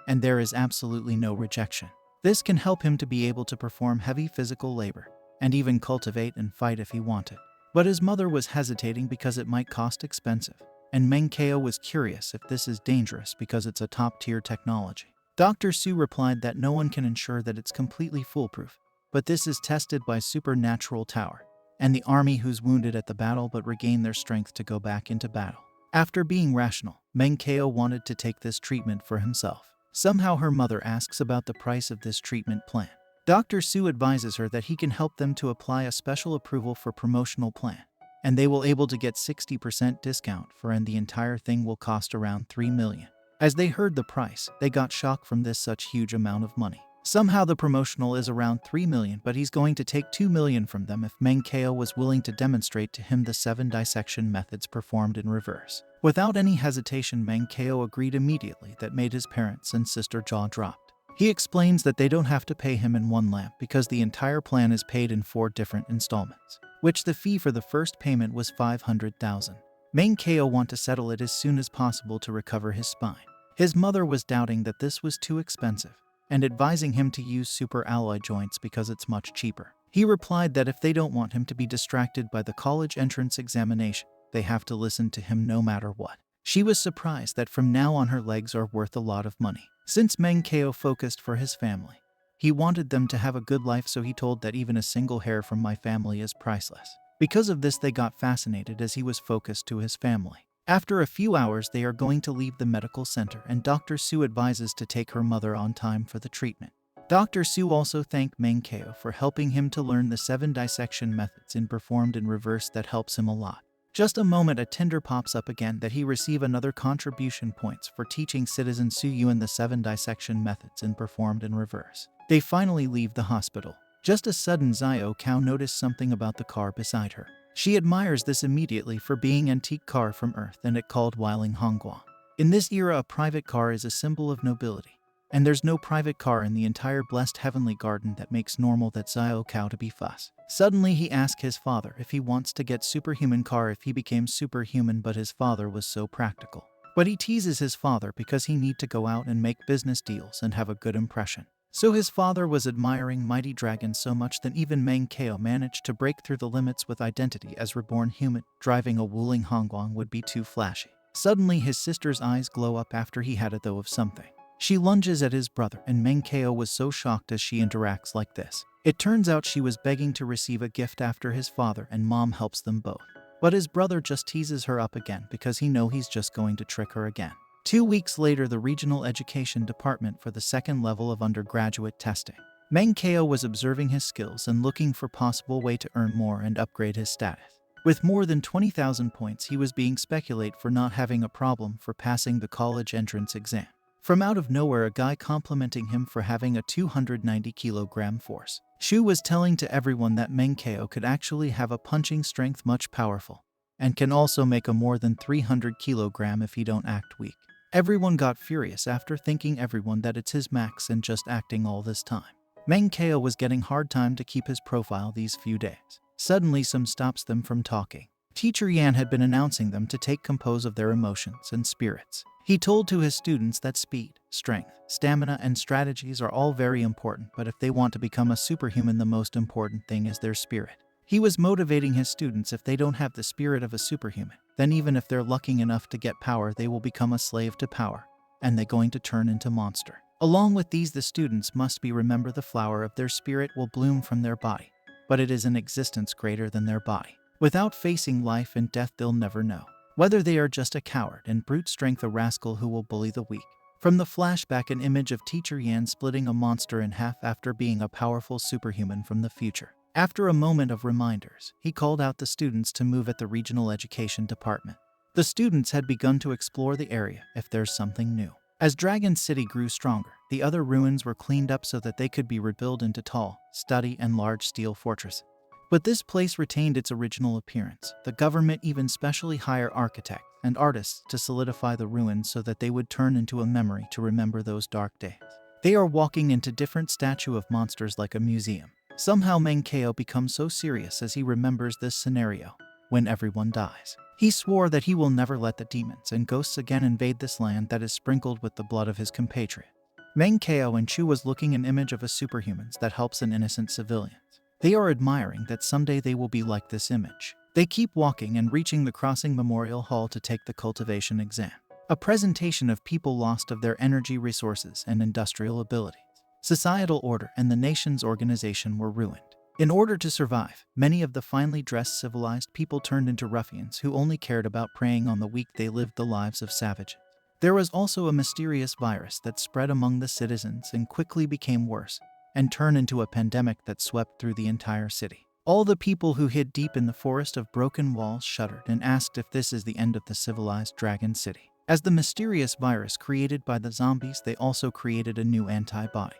and there is absolutely no rejection. This can help him to be able to perform heavy physical labor and even cultivate and fight if he wanted. But his mother was hesitating because it might cost expensive, and Meng Kao was curious if this is dangerous because it's a top-tier technology. Dr. Su replied that no one can ensure that it's completely foolproof, but this is tested by supernatural tower and the army who's wounded at the battle but regain their strength to go back into battle. After being rational, Meng Kao wanted to take this treatment for himself. Somehow her mother asks about the price of this treatment plan. Dr. Su advises her that he can help them to apply a special approval for promotional plan, and they will able to get 60% discount for, and the entire thing will cost around 3 million. As they heard the price, they got shocked from this such huge amount of money. Somehow the promotional is around 3 million, but he's going to take 2 million from them if Menkeo was willing to demonstrate to him the 7 dissection methods performed in reverse. Without any hesitation, Menkeo agreed immediately. That made his parents and sister jaw dropped. He explains that they don't have to pay him in one lump because the entire plan is paid in 4 different installments, which the fee for the first payment was 500,000. Menkeo want to settle it as soon as possible to recover his spine. His mother was doubting that this was too expensive and advising him to use super alloy joints because it's much cheaper. He replied that if they don't want him to be distracted by the college entrance examination, they have to listen to him no matter what. She was surprised that from now on her legs are worth a lot of money. Since Menkeo focused for his family, he wanted them to have a good life, so he told that even a single hair from my family is priceless. Because of this, they got fascinated as he was focused to his family. After a few hours, they are going to leave the medical center, and Dr. Su advises to take her mother on time for the treatment. Dr. Su also thanked Menkeo for helping him to learn the 7 dissection methods performed in reverse. That helps him a lot. Just a moment, a tender pops up again that he receive another contribution points for teaching citizen Su Yuan the 7 dissection methods performed in reverse. They finally leave the hospital. Just a sudden, Zio Kao noticed something about the car beside her. She admires this immediately for being antique car from Earth, and it called Weiling Hongguang. In this era, a private car is a symbol of nobility, and there's no private car in the entire blessed heavenly garden that makes normal that Zio Kao to be fuss. Suddenly he asked his father if he wants to get superhuman car if he became superhuman, but his father was so practical. But he teases his father because he need to go out and make business deals and have a good impression. So his father was admiring Mighty Dragon so much that even Menkeo managed to break through the limits with identity as reborn human. Driving a Wuling Hongguang would be too flashy. Suddenly his sister's eyes glow up after he had a though of something. She lunges at his brother, and Menkeo was so shocked as she interacts like this. It turns out she was begging to receive a gift after his father and mom helps them both. But his brother just teases her up again because he knows he's just going to trick her again. 2 weeks later, the regional education department for the 2nd level of undergraduate testing. Menkeo was observing his skills and looking for possible way to earn more and upgrade his status. With more than 20,000 points, he was being speculated for not having a problem for passing the college entrance exam. From out of nowhere, a guy complimenting him for having a 290 kilogram force. Shu was telling to everyone that Menkeo could actually have a punching strength much powerful, and can also make a more than 300 kilogram if he don't act weak. Everyone got furious after thinking everyone that it's his max and just acting all this time. Menkeo was getting hard time to keep his profile these few days. Suddenly some stops them from talking. Teacher Yan had been announcing them to take compose of their emotions and spirits. He told to his students that speed, strength, stamina, and strategies are all very important, but if they want to become a superhuman, the most important thing is their spirit. He was motivating his students if they don't have the spirit of a superhuman, then even if they're lucky enough to get power, they will become a slave to power, and they're going to turn into monster. Along with these, the students must be remember the flower of their spirit will bloom from their body, but it is an existence greater than their body. Without facing life and death, they'll never know whether they are just a coward and brute strength, a rascal who will bully the weak. From the flashback, an image of Teacher Yan splitting a monster in half after being a powerful superhuman from the future. After a moment of reminders, he called out the students to move at the regional education department. The students had begun to explore the area if there's something new. As Dragon City grew stronger, the other ruins were cleaned up so that they could be rebuilt into tall, sturdy, and large steel fortresses. But this place retained its original appearance. The government even specially hired architects and artists to solidify the ruins so that they would turn into a memory to remember those dark days. They are walking into different statue of monsters like a museum. Somehow Menkeo becomes so serious as he remembers this scenario when everyone dies. He swore that he will never let the demons and ghosts again invade this land that is sprinkled with the blood of his compatriots. Menkeo and Chu was looking an image of a superhumans that helps an innocent civilians. They are admiring that someday they will be like this image. They keep walking and reaching the Crossing Memorial Hall to take the cultivation exam. A presentation of people lost of their energy resources and industrial abilities. Societal order and the nation's organization were ruined. In order to survive, many of the finely dressed civilized people turned into ruffians who only cared about preying on the weak. They lived the lives of savages. There was also a mysterious virus that spread among the citizens and quickly became worse and turned into a pandemic that swept through the entire city. All the people who hid deep in the forest of broken walls shuddered and asked if this is the end of the civilized Dragon City. As the mysterious virus created by the zombies, they also created a new antibody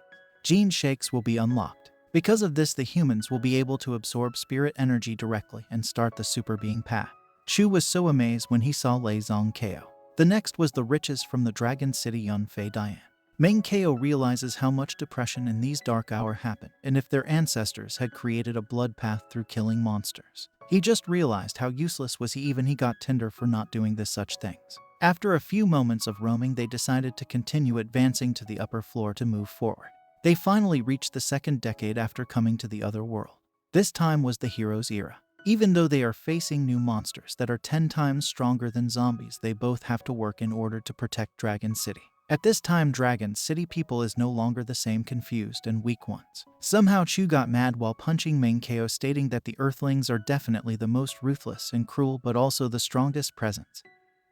gene shakes will be unlocked. Because of this, the humans will be able to absorb spirit energy directly and start the super being path. Chu was so amazed when he saw Lei Zong Ko. The next was the riches from the Dragon City Yun Fei Dian. Meng Ko realizes how much depression in these dark hours happened, and if their ancestors had created a blood path through killing monsters. He just realized how useless was he got Tinder for not doing this such things. After a few moments of roaming, they decided to continue advancing to the upper floor to move forward. They finally reached the second decade after coming to the other world. This time was the hero's era. Even though they are facing new monsters that are 10 times stronger than zombies, they both have to work in order to protect Dragon City. At this time, Dragon City people is no longer the same confused and weak ones. Somehow Chu got mad while punching Meng Ko, stating that the Earthlings are definitely the most ruthless and cruel but also the strongest presence,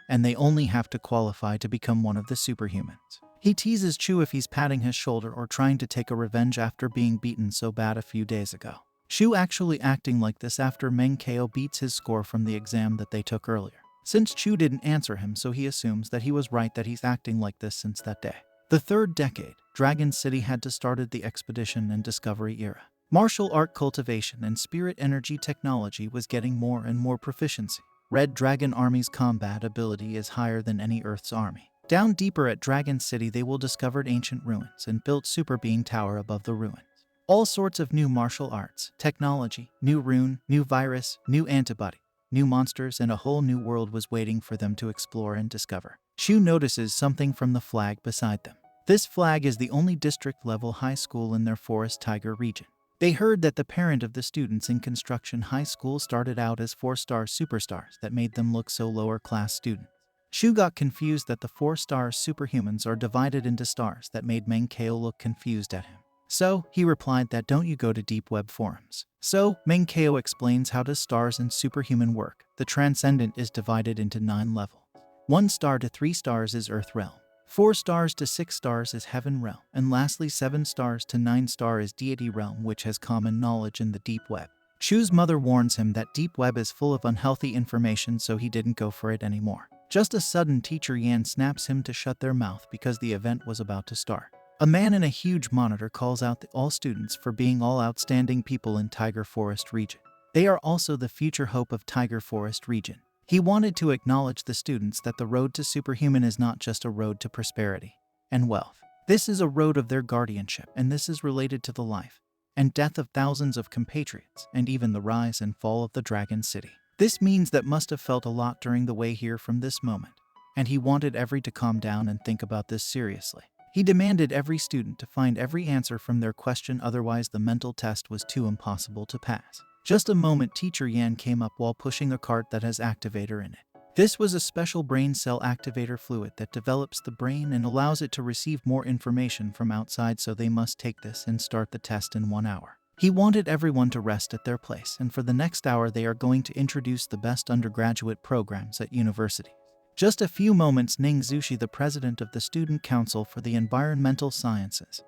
and they only have to qualify to become one of the superhumans. He teases Chu if he's patting his shoulder or trying to take a revenge after being beaten so bad a few days ago. Chu actually acting like this after Meng Ko beats his score from the exam that they took earlier. Since Chu didn't answer him, so he assumes that he was right that he's acting like this since that day. The third decade, Dragon City had to started the expedition and discovery era. Martial art cultivation and spirit energy technology was getting more and more proficiency. Red Dragon Army's combat ability is higher than any Earth's army. Down deeper at Dragon City, they will discovered ancient ruins and built Super Being Tower above the ruins. All sorts of new martial arts, technology, new rune, new virus, new antibody, new monsters, and a whole new world was waiting for them to explore and discover. Chu notices something from the flag beside them. This flag is the only district-level high school in their Forest Tiger region. They heard that the parent of the students in Construction High School started out as 4-star superstars that made them look so lower-class students. Chu got confused that the 4-star superhumans are divided into stars that made Meng Ko look confused at him. So, he replied that don't you go to deep web forums. So, Meng Ko explains how does stars and superhuman work. The transcendent is divided into 9 levels. 1 star to 3 stars is Earth Realm. 4 stars to 6 stars is Heaven Realm. And lastly, 7 stars to 9 stars is Deity Realm, which has common knowledge in the deep web. Chu's mother warns him that deep web is full of unhealthy information, so he didn't go for it anymore. Just a sudden, Teacher Yan snaps him to shut their mouth because the event was about to start. A man in a huge monitor calls out all students for being all outstanding people in Tiger Forest region. They are also the future hope of Tiger Forest region. He wanted to acknowledge the students that the road to superhuman is not just a road to prosperity and wealth. This is a road of their guardianship, and this is related to the life and death of thousands of compatriots and even the rise and fall of the Dragon City. This means that must have felt a lot during the way here from this moment, and he wanted every to calm down and think about this seriously. He demanded every student to find every answer from their question, otherwise the mental test was too impossible to pass. Just a moment, Teacher Yan came up while pushing a cart that has activator in it. This was a special brain cell activator fluid that develops the brain and allows it to receive more information from outside, so they must take this and start the test in 1 hour. He wanted everyone to rest at their place, and for the next hour they are going to introduce the best undergraduate programs at university. Just a few moments, Ning Zushi, the president of the Student Council for the Environmental Sciences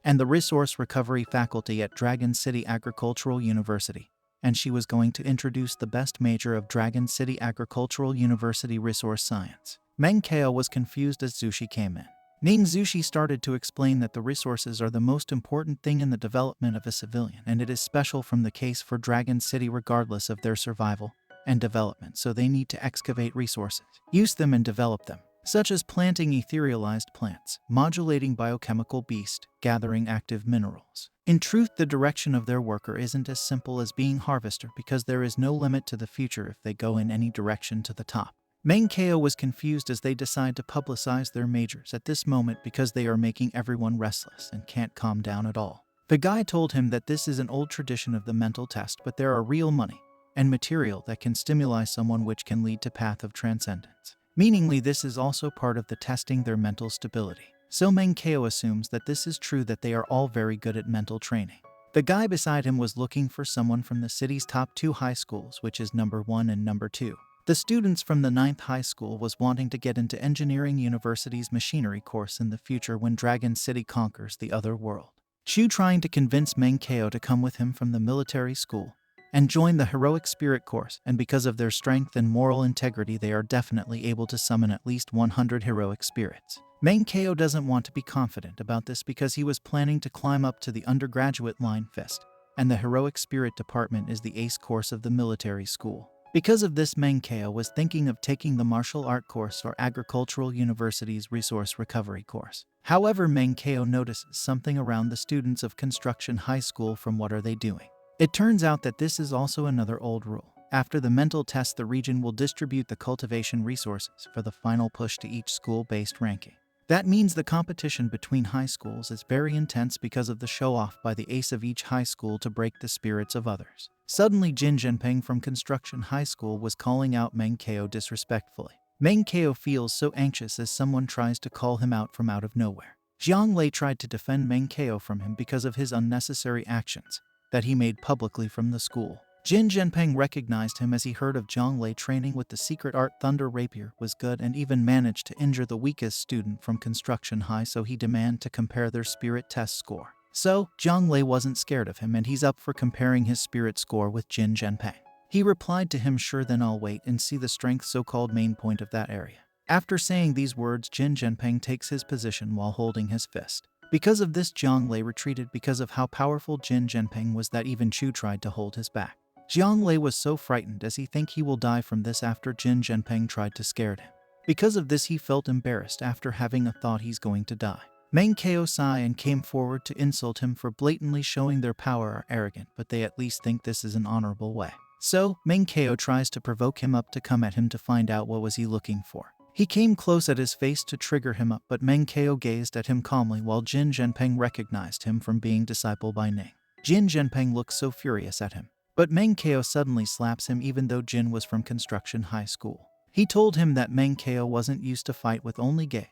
and the Resource Recovery Faculty at Dragon City Agricultural University, and she was going to introduce the best major of Dragon City Agricultural University, Resource Science. Meng Ko was confused as Zushi came in. Ning Zushi started to explain that the resources are the most important thing in the development of a civilian, and it is special from the case for Dragon City regardless of their survival and development, so they need to excavate resources, use them and develop them, such as planting etherealized plants, modulating biochemical beast, gathering active minerals. In truth, the direction of their worker isn't as simple as being harvester, because there is no limit to the future if they go in any direction to the top. Meng Ko was confused as they decide to publicize their majors at this moment because they are making everyone restless and can't calm down at all. The guy told him that this is an old tradition of the mental test, but there are real money and material that can stimulate someone, which can lead to path of transcendence. Meaningly, this is also part of the testing their mental stability. So Meng Ko assumes that this is true, that they are all very good at mental training. The guy beside him was looking for someone from the city's top 2 high schools, which is number 1 and number 2. The students from the 9th high school was wanting to get into Engineering University's machinery course in the future when Dragon City conquers the other world. Chu trying to convince Meng Ko to come with him from the military school, and join the heroic spirit course, and because of their strength and moral integrity they are definitely able to summon at least 100 heroic spirits. Manhwa doesn't want to be confident about this because he was planning to climb up to the undergraduate line fist, and the heroic spirit department is the ace course of the military school. Because of this, Manhwa was thinking of taking the martial art course or agricultural university's resource recovery course. However, Manhwa notices something around the students of construction high school. From what are they doing? It turns out that this is also another old rule. After the mental test, the region will distribute the cultivation resources for the final push to each school-based ranking. That means the competition between high schools is very intense because of the show-off by the ace of each high school to break the spirits of others. Suddenly, Jin Jinping from Construction High School was calling out Manhwa disrespectfully. Manhwa feels so anxious as someone tries to call him out from out of nowhere. Jiang Lei tried to defend Manhwa from him because of his unnecessary actions that he made publicly from the school. Jin Jinping recognized him as he heard of Jiang Lei training with the secret art Thunder Rapier was good and even managed to injure the weakest student from Construction High, so he demanded to compare their spirit test score. So, Jiang Lei wasn't scared of him and he's up for comparing his spirit score with Jin Jinping. He replied to him, "Sure, then I'll wait and see the strength so-called main point of that area." After saying these words, Jin Jinping takes his position while holding his fist. Because of this, Jiang Lei retreated because of how powerful Jin Jinping was that even Chu tried to hold his back. Jiang Lei was so frightened as he think he will die from this after Jin Jinping tried to scare him. Because of this, he felt embarrassed after having a thought he's going to die. Manhwa sighed and came forward to insult him for blatantly showing their power are arrogant, but they at least think this is an honorable way. So, Manhwa tries to provoke him up to come at him to find out what was he looking for. He came close at his face to trigger him up, but Manhwa gazed at him calmly while Jin Jinping recognized him from being disciple by Ning. Jin Jinping looks so furious at him. But Manhwa suddenly slaps him even though Jin was from Construction High School. He told him that Manhwa wasn't used to fight with only gay,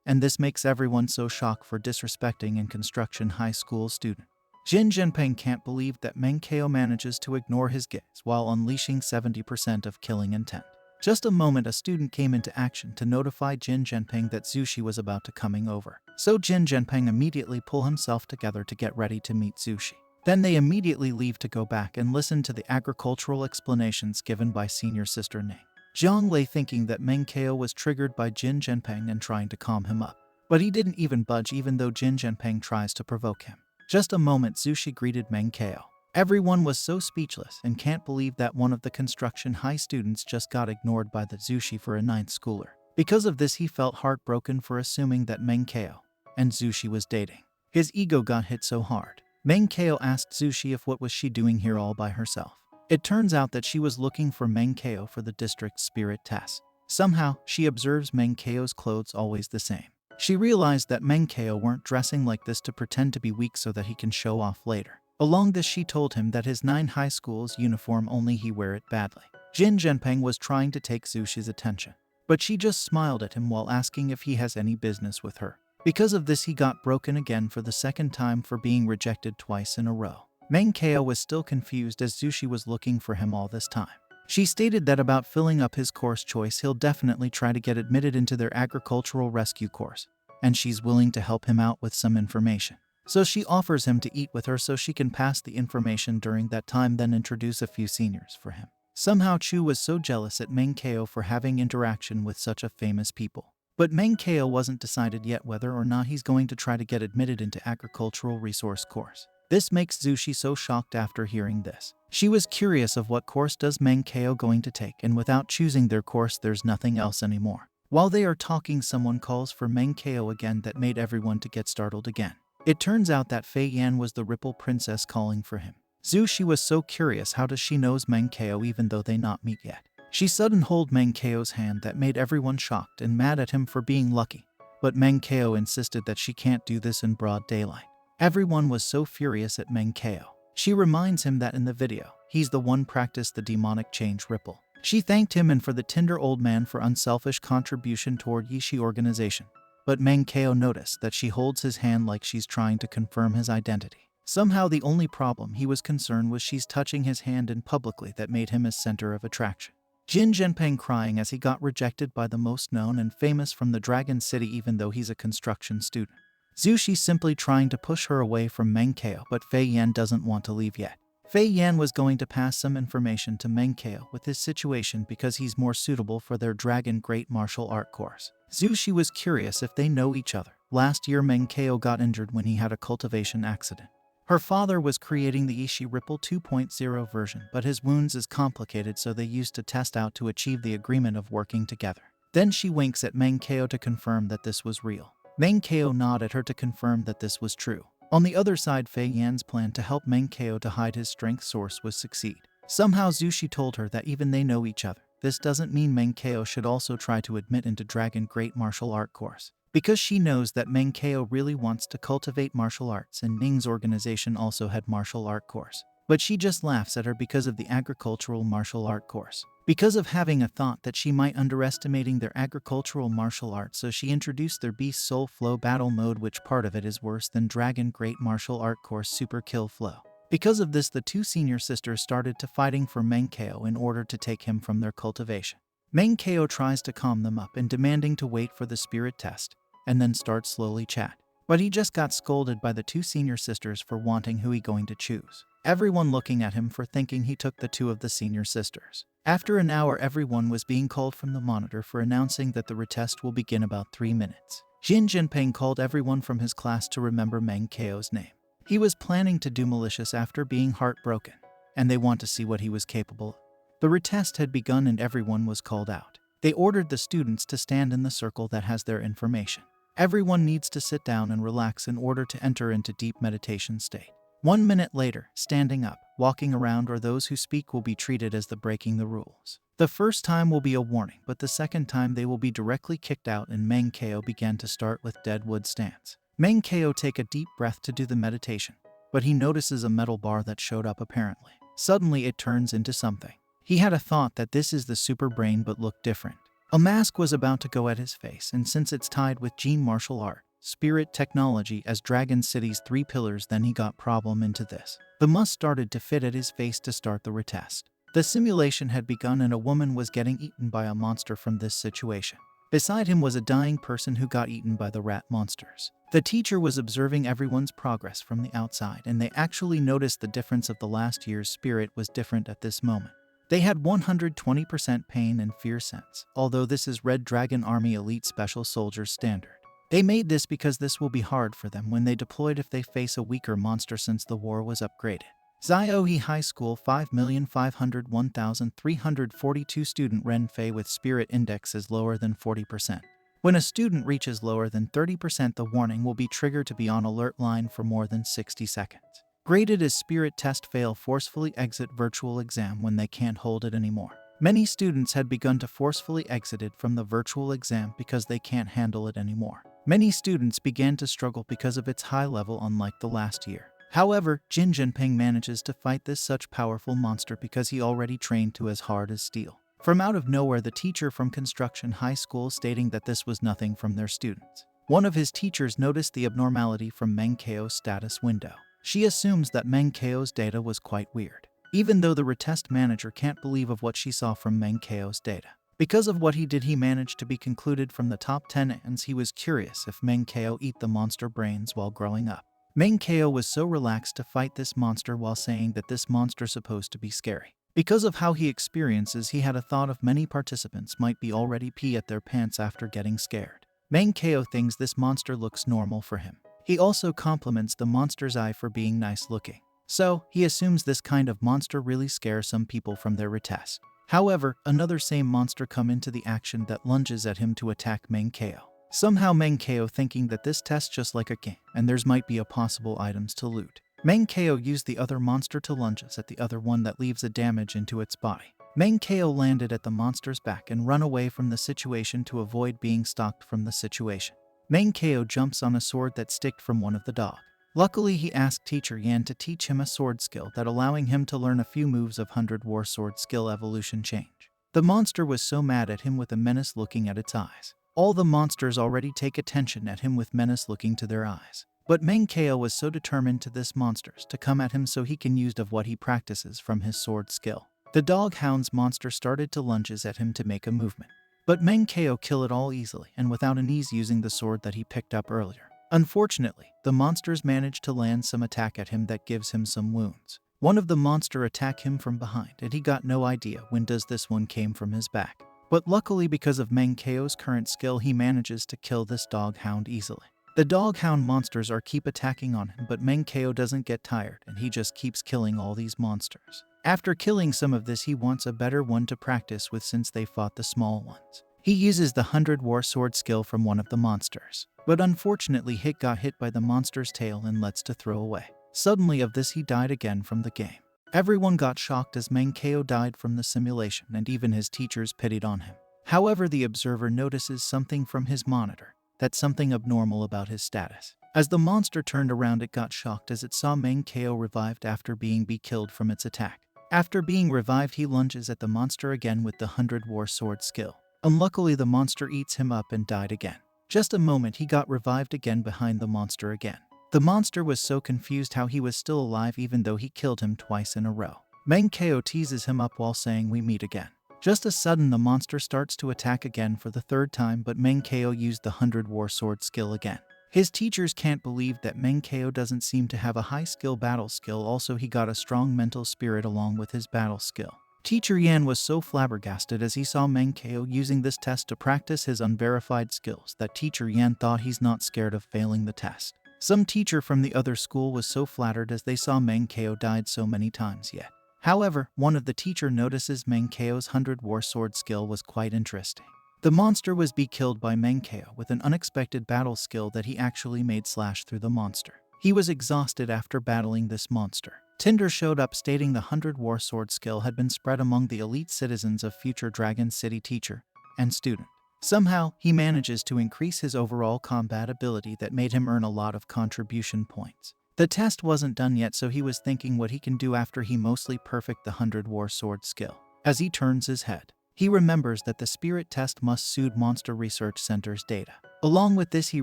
and this makes everyone so shocked for disrespecting a Construction High School student. Jin Jinping can't believe that Manhwa manages to ignore his gaze while unleashing 70% of killing intent. Just a moment, a student came into action to notify Jin Jinping that Zushi was about to coming over. So Jin Jinping immediately pulled himself together to get ready to meet Zushi. Then they immediately leave to go back and listen to the agricultural explanations given by senior sister Ning. Jiang Lei thinking that Manhwa was triggered by Jin Jinping and trying to calm him up. But he didn't even budge even though Jin Jinping tries to provoke him. Just a moment, Zushi greeted Manhwa. Everyone was so speechless and can't believe that one of the Construction High students just got ignored by the Zushi for a 9th schooler. Because of this, he felt heartbroken for assuming that Manhwa and Zushi was dating. His ego got hit so hard. Manhwa asked Zushi if what was she doing here all by herself. It turns out that she was looking for Manhwa for the district spirit test. Somehow, she observes Manhwa's clothes always the same. She realized that Manhwa weren't dressing like this to pretend to be weak so that he can show off later. Along this, she told him that his 9 high school's uniform only he wear it badly. Jin Jinping was trying to take Zushi's attention, but she just smiled at him while asking if he has any business with her. Because of this, he got broken again for the 2nd time for being rejected twice in a row. Manhwa was still confused as Zushi was looking for him all this time. She stated that about filling up his course choice, he'll definitely try to get admitted into their agricultural rescue course, and she's willing to help him out with some information. So she offers him to eat with her so she can pass the information during that time, then introduce a few seniors for him. Somehow Chu was so jealous at Manhwa for having interaction with such a famous people. But Manhwa wasn't decided yet whether or not he's going to try to get admitted into agricultural resource course. This makes Zushi so shocked after hearing this. She was curious of what course does Manhwa going to take, and without choosing their course there's nothing else anymore. While they are talking, someone calls for Manhwa again that made everyone to get startled again. It turns out that Fei Yan was the Ripple Princess calling for him. Zushi was so curious how does she knows Manhwa even though they not meet yet. She suddenly hold Manhwa's hand that made everyone shocked and mad at him for being lucky, but Manhwa insisted that she can't do this in broad daylight. Everyone was so furious at Manhwa. She reminds him that in the video, he's the one practiced the demonic change ripple. She thanked him and for the tender old man for unselfish contribution toward Yishi organization, but Manhwa noticed that she holds his hand like she's trying to confirm his identity. Somehow the only problem he was concerned was she's touching his hand in publicly that made him a center of attraction. Jin Jinping crying as he got rejected by the most known and famous from the Dragon City even though he's a construction student. Zushi simply trying to push her away from Manhwa, but Fei Yan doesn't want to leave yet. Fei Yan was going to pass some information to Menkeo with his situation because he's more suitable for their Dragon Great Martial Art course. Zushi was curious if they know each other. Last year Menkeo got injured when he had a cultivation accident. Her father was creating the Ishi Ripple 2.0 version, but his wounds is complicated, so they used to test out to achieve the agreement of working together. Then she winks at Menkeo to confirm that this was real. Menkeo nodded at her to confirm that this was true. On the other side, Fei Yan's plan to help Menkeo to hide his strength source was succeed. Somehow Zushi told her that even they know each other. This doesn't mean Menkeo should also try to admit into Dragon Great Martial Art course. Because she knows that Menkeo really wants to cultivate martial arts, and Ning's organization also had martial art course. But she just laughs at her because of the agricultural martial art course. Because of having a thought that she might underestimating their agricultural martial arts, so she introduced their Beast Soul Flow battle mode, which part of it is worse than Dragon Great Martial Art course Super Kill Flow. Because of this, the two senior sisters started to fighting for Menkeo in order to take him from their cultivation. Menkeo tries to calm them up and demanding to wait for the spirit test, and then start slowly chat. But he just got scolded by the two senior sisters for wanting who he going to choose. Everyone looking at him for thinking he took the two of the senior sisters. After an hour, everyone was being called from the monitor for announcing that the retest will begin about 3 minutes. Jin Jinping called everyone from his class to remember Menkeo's name. He was planning to do malicious after being heartbroken, and they want to see what he was capable of. The retest had begun and everyone was called out. They ordered the students to stand in the circle that has their information. Everyone needs to sit down and relax in order to enter into deep meditation state. 1 minute later, standing up, walking around, or those who speak will be treated as the breaking the rules. The first time will be a warning, but the second time they will be directly kicked out, and Menkeo began to start with Deadwood stance. Menkeo take a deep breath to do the meditation, but he notices a metal bar that showed up apparently. Suddenly it turns into something. He had a thought that this is the super brain but looked different. A mask was about to go at his face, and since it's tied with Gene martial art, spirit technology as Dragon City's 3 pillars, then he got problem into this. The mask started to fit at his face to start the retest. The simulation had begun and a woman was getting eaten by a monster from this situation. Beside him was a dying person who got eaten by the rat monsters. The teacher was observing everyone's progress from the outside, and they actually noticed the difference of the last year's spirit was different at this moment. They had 120% pain and fear sense, although this is Red Dragon Army Elite Special Soldiers standard. They made this because this will be hard for them when they deployed if they face a weaker monster since the war was upgraded. Ziohe High School 5,501,342 student Renfei with spirit index is lower than 40%. When a student reaches lower than 30%, the warning will be triggered to be on alert line for more than 60 seconds. Graded as spirit test fail, forcefully exit virtual exam when they can't hold it anymore. Many students had begun to forcefully exited from the virtual exam because they can't handle it anymore. Many students began to struggle because of its high level, unlike the last year. However, Jin Jinping manages to fight this such powerful monster because he already trained to as hard as steel. From out of nowhere, the teacher from Construction High School stating that this was nothing from their students. One of his teachers noticed the abnormality from Menkeo's status window. She assumes that Menkeo's data was quite weird, even though the retest manager can't believe of what she saw from Menkeo's data. Because of what he did, he managed to be concluded from the top 10, and he was curious if Menkeo eat the monster brains while growing up. Menkeo was so relaxed to fight this monster while saying that this monster supposed to be scary. Because of how he experiences, he had a thought of many participants might be already pee at their pants after getting scared. Menkeo thinks this monster looks normal for him. He also compliments the monster's eye for being nice looking. So, he assumes this kind of monster really scares some people from their retest. However, another same monster come into the action that lunges at him to attack Menkeo. Somehow Menkeo thinking that this test just like a game, and there's might be a possible items to loot. Menkeo used the other monster to lunges at the other one that leaves a damage into its body. Menkeo landed at the monster's back and run away from the situation to avoid being stalked from the situation. Menkeo jumps on a sword that sticked from one of the dog. Luckily, he asked teacher Yan to teach him a sword skill that allowing him to learn a few moves of 100 War Sword skill evolution change. The monster was so mad at him with a menace looking at its eyes. All the monsters already take attention at him with menace looking to their eyes. But Menkeo was so determined to this monsters to come at him so he can use of what he practices from his sword skill. The dog hounds monster started to lunges at him to make a movement. But Menkeo kill it all easily and without an ease using the sword that he picked up earlier. Unfortunately, the monsters managed to land some attack at him that gives him some wounds. One of the monster attacked him from behind, and he got no idea when does this one came from his back. But luckily, because of Mankeo's current skill, he manages to kill this dog hound easily. The dog hound monsters are keep attacking on him, but Mankeo doesn't get tired and he just keeps killing all these monsters. After killing some of this, he wants a better one to practice with since they fought the small ones. He uses the 100 War Sword skill from one of the monsters, but unfortunately got hit by the monster's tail and lets to throw away. Suddenly of this, he died again from the game. Everyone got shocked as Mankeo died from the simulation, and even his teachers pitied on him. However, the observer notices something from his monitor, that's something abnormal about his status. As the monster turned around, it got shocked as it saw Mankeo revived after being killed from its attack. After being revived, he lunges at the monster again with the 100 War Sword skill. Unluckily, the monster eats him up and died again. Just a moment, he got revived again behind the monster again. The monster was so confused how he was still alive even though he killed him twice in a row. Mankeo teases him up while saying, "We meet again." Just as sudden, the monster starts to attack again for the third time, but Mankeo used the 100 War Sword skill again. His teachers can't believe that Mankeo doesn't seem to have a high skill battle skill. Also, he got a strong mental spirit along with his battle skill. Teacher Yan was so flabbergasted as he saw Mankeo using this test to practice his unverified skills that Teacher Yan thought he's not scared of failing the test. Some teacher from the other school was so flattered as they saw Mankeo died so many times yet. However, one of the teacher notices Mankeo's 100 War Sword skill was quite interesting. The monster was killed by Mankeo with an unexpected battle skill that he actually made slash through the monster. He was exhausted after battling this monster. Tinder showed up stating the 100 War Sword skill had been spread among the elite citizens of future Dragon City teacher and student. Somehow, he manages to increase his overall combat ability that made him earn a lot of contribution points. The test wasn't done yet, so he was thinking what he can do after he mostly perfect the 100 War Sword skill. As he turns his head, he remembers that the spirit test must suit Monster Research Center's data. Along with this, he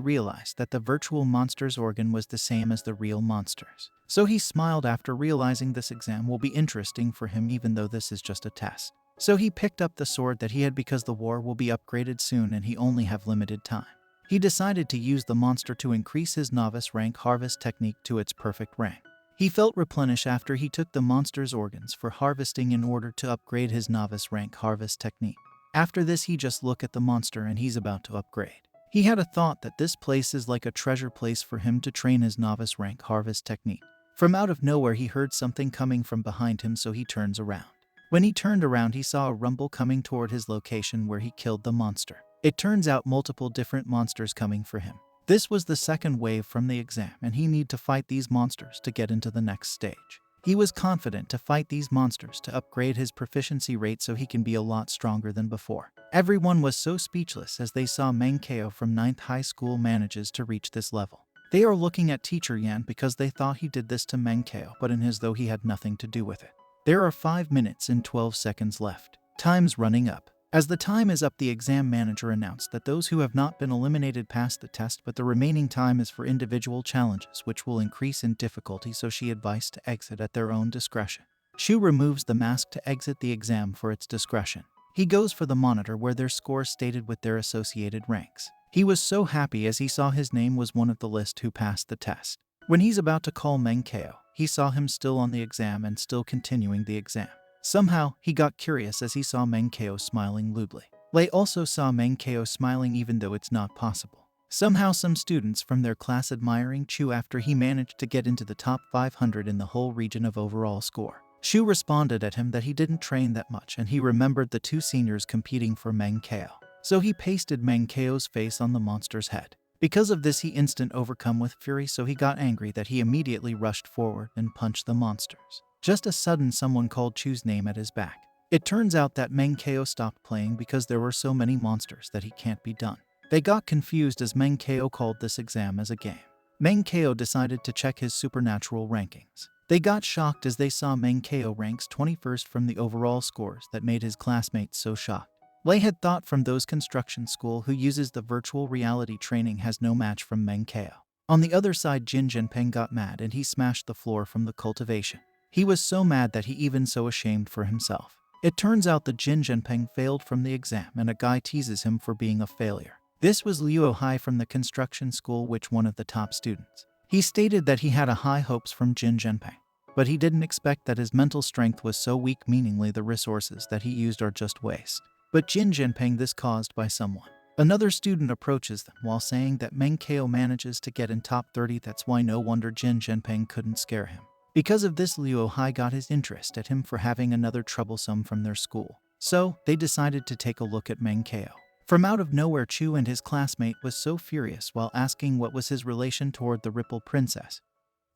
realized that the virtual monster's organ was the same as the real monsters. So he smiled after realizing this exam will be interesting for him even though this is just a test. So he picked up the sword that he had because the war will be upgraded soon and he only have limited time. He decided to use the monster to increase his novice rank harvest technique to its perfect rank. He felt replenished after he took the monster's organs for harvesting in order to upgrade his novice rank harvest technique. After this, he just look at the monster and he's about to upgrade. He had a thought that this place is like a treasure place for him to train his novice rank harvest technique. From out of nowhere, he heard something coming from behind him, so he turns around. When he turned around, he saw a rumble coming toward his location where he killed the monster. It turns out multiple different monsters coming for him. This was the second wave from the exam, and he need to fight these monsters to get into the next stage. He was confident to fight these monsters to upgrade his proficiency rate so he can be a lot stronger than before. Everyone was so speechless as they saw Mankeo from 9th high school manages to reach this level. They are looking at Teacher Yan because they thought he did this to Mankeo, but in as though he had nothing to do with it. There are 5 minutes and 12 seconds left. Time's running up. As the time is up, the exam manager announced that those who have not been eliminated pass the test, but the remaining time is for individual challenges, which will increase in difficulty, so she advised to exit at their own discretion. Shu removes the mask to exit the exam for its discretion. He goes for the monitor where their scores stated with their associated ranks. He was so happy as he saw his name was one of the list who passed the test. When he's about to call Mankeo, he saw him still on the exam and still continuing the exam. Somehow, he got curious as he saw Mankeo smiling lewdly. Lei also saw Mankeo smiling even though it's not possible. Somehow, some students from their class admiring Chu after he managed to get into the top 500 in the whole region of overall score. Shu responded at him that he didn't train that much and he remembered the two seniors competing for Mankeo. So he pasted Mankeo's face on the monster's head. Because of this, he instant overcome with fury, so he got angry that he immediately rushed forward and punched the monsters. Just as sudden, someone called Chu's name at his back. It turns out that Mankeo stopped playing because there were so many monsters that he can't be done. They got confused as Mankeo called this exam as a game. Mankeo decided to check his supernatural rankings. They got shocked as they saw Mankeo ranks 21st from the overall scores that made his classmates so shocked. Lei had thought from those construction school who uses the virtual reality training has no match from Mankeo. On the other side, Jin Jinpeng got mad and he smashed the floor from the cultivation. He was so mad that he even so ashamed for himself. It turns out that Jin Jinpeng failed from the exam and a guy teases him for being a failure. This was Liu Hai from the construction school, which one of the top students. He stated that he had a high hopes from Jin Jinpeng. but he didn't expect that his mental strength was so weak, meaningly the resources that he used are just waste. But Jin Jinping this caused by someone. Another student approaches them while saying that Meng Kao manages to get in top 30, that's why no wonder Jin Jinping couldn't scare him. Because of this, Liu Hai got his interest at him for having another troublesome from their school. So, they decided to take a look at Meng Kao. From out of nowhere, Chu and his classmate was so furious while asking what was his relation toward the Ripple Princess,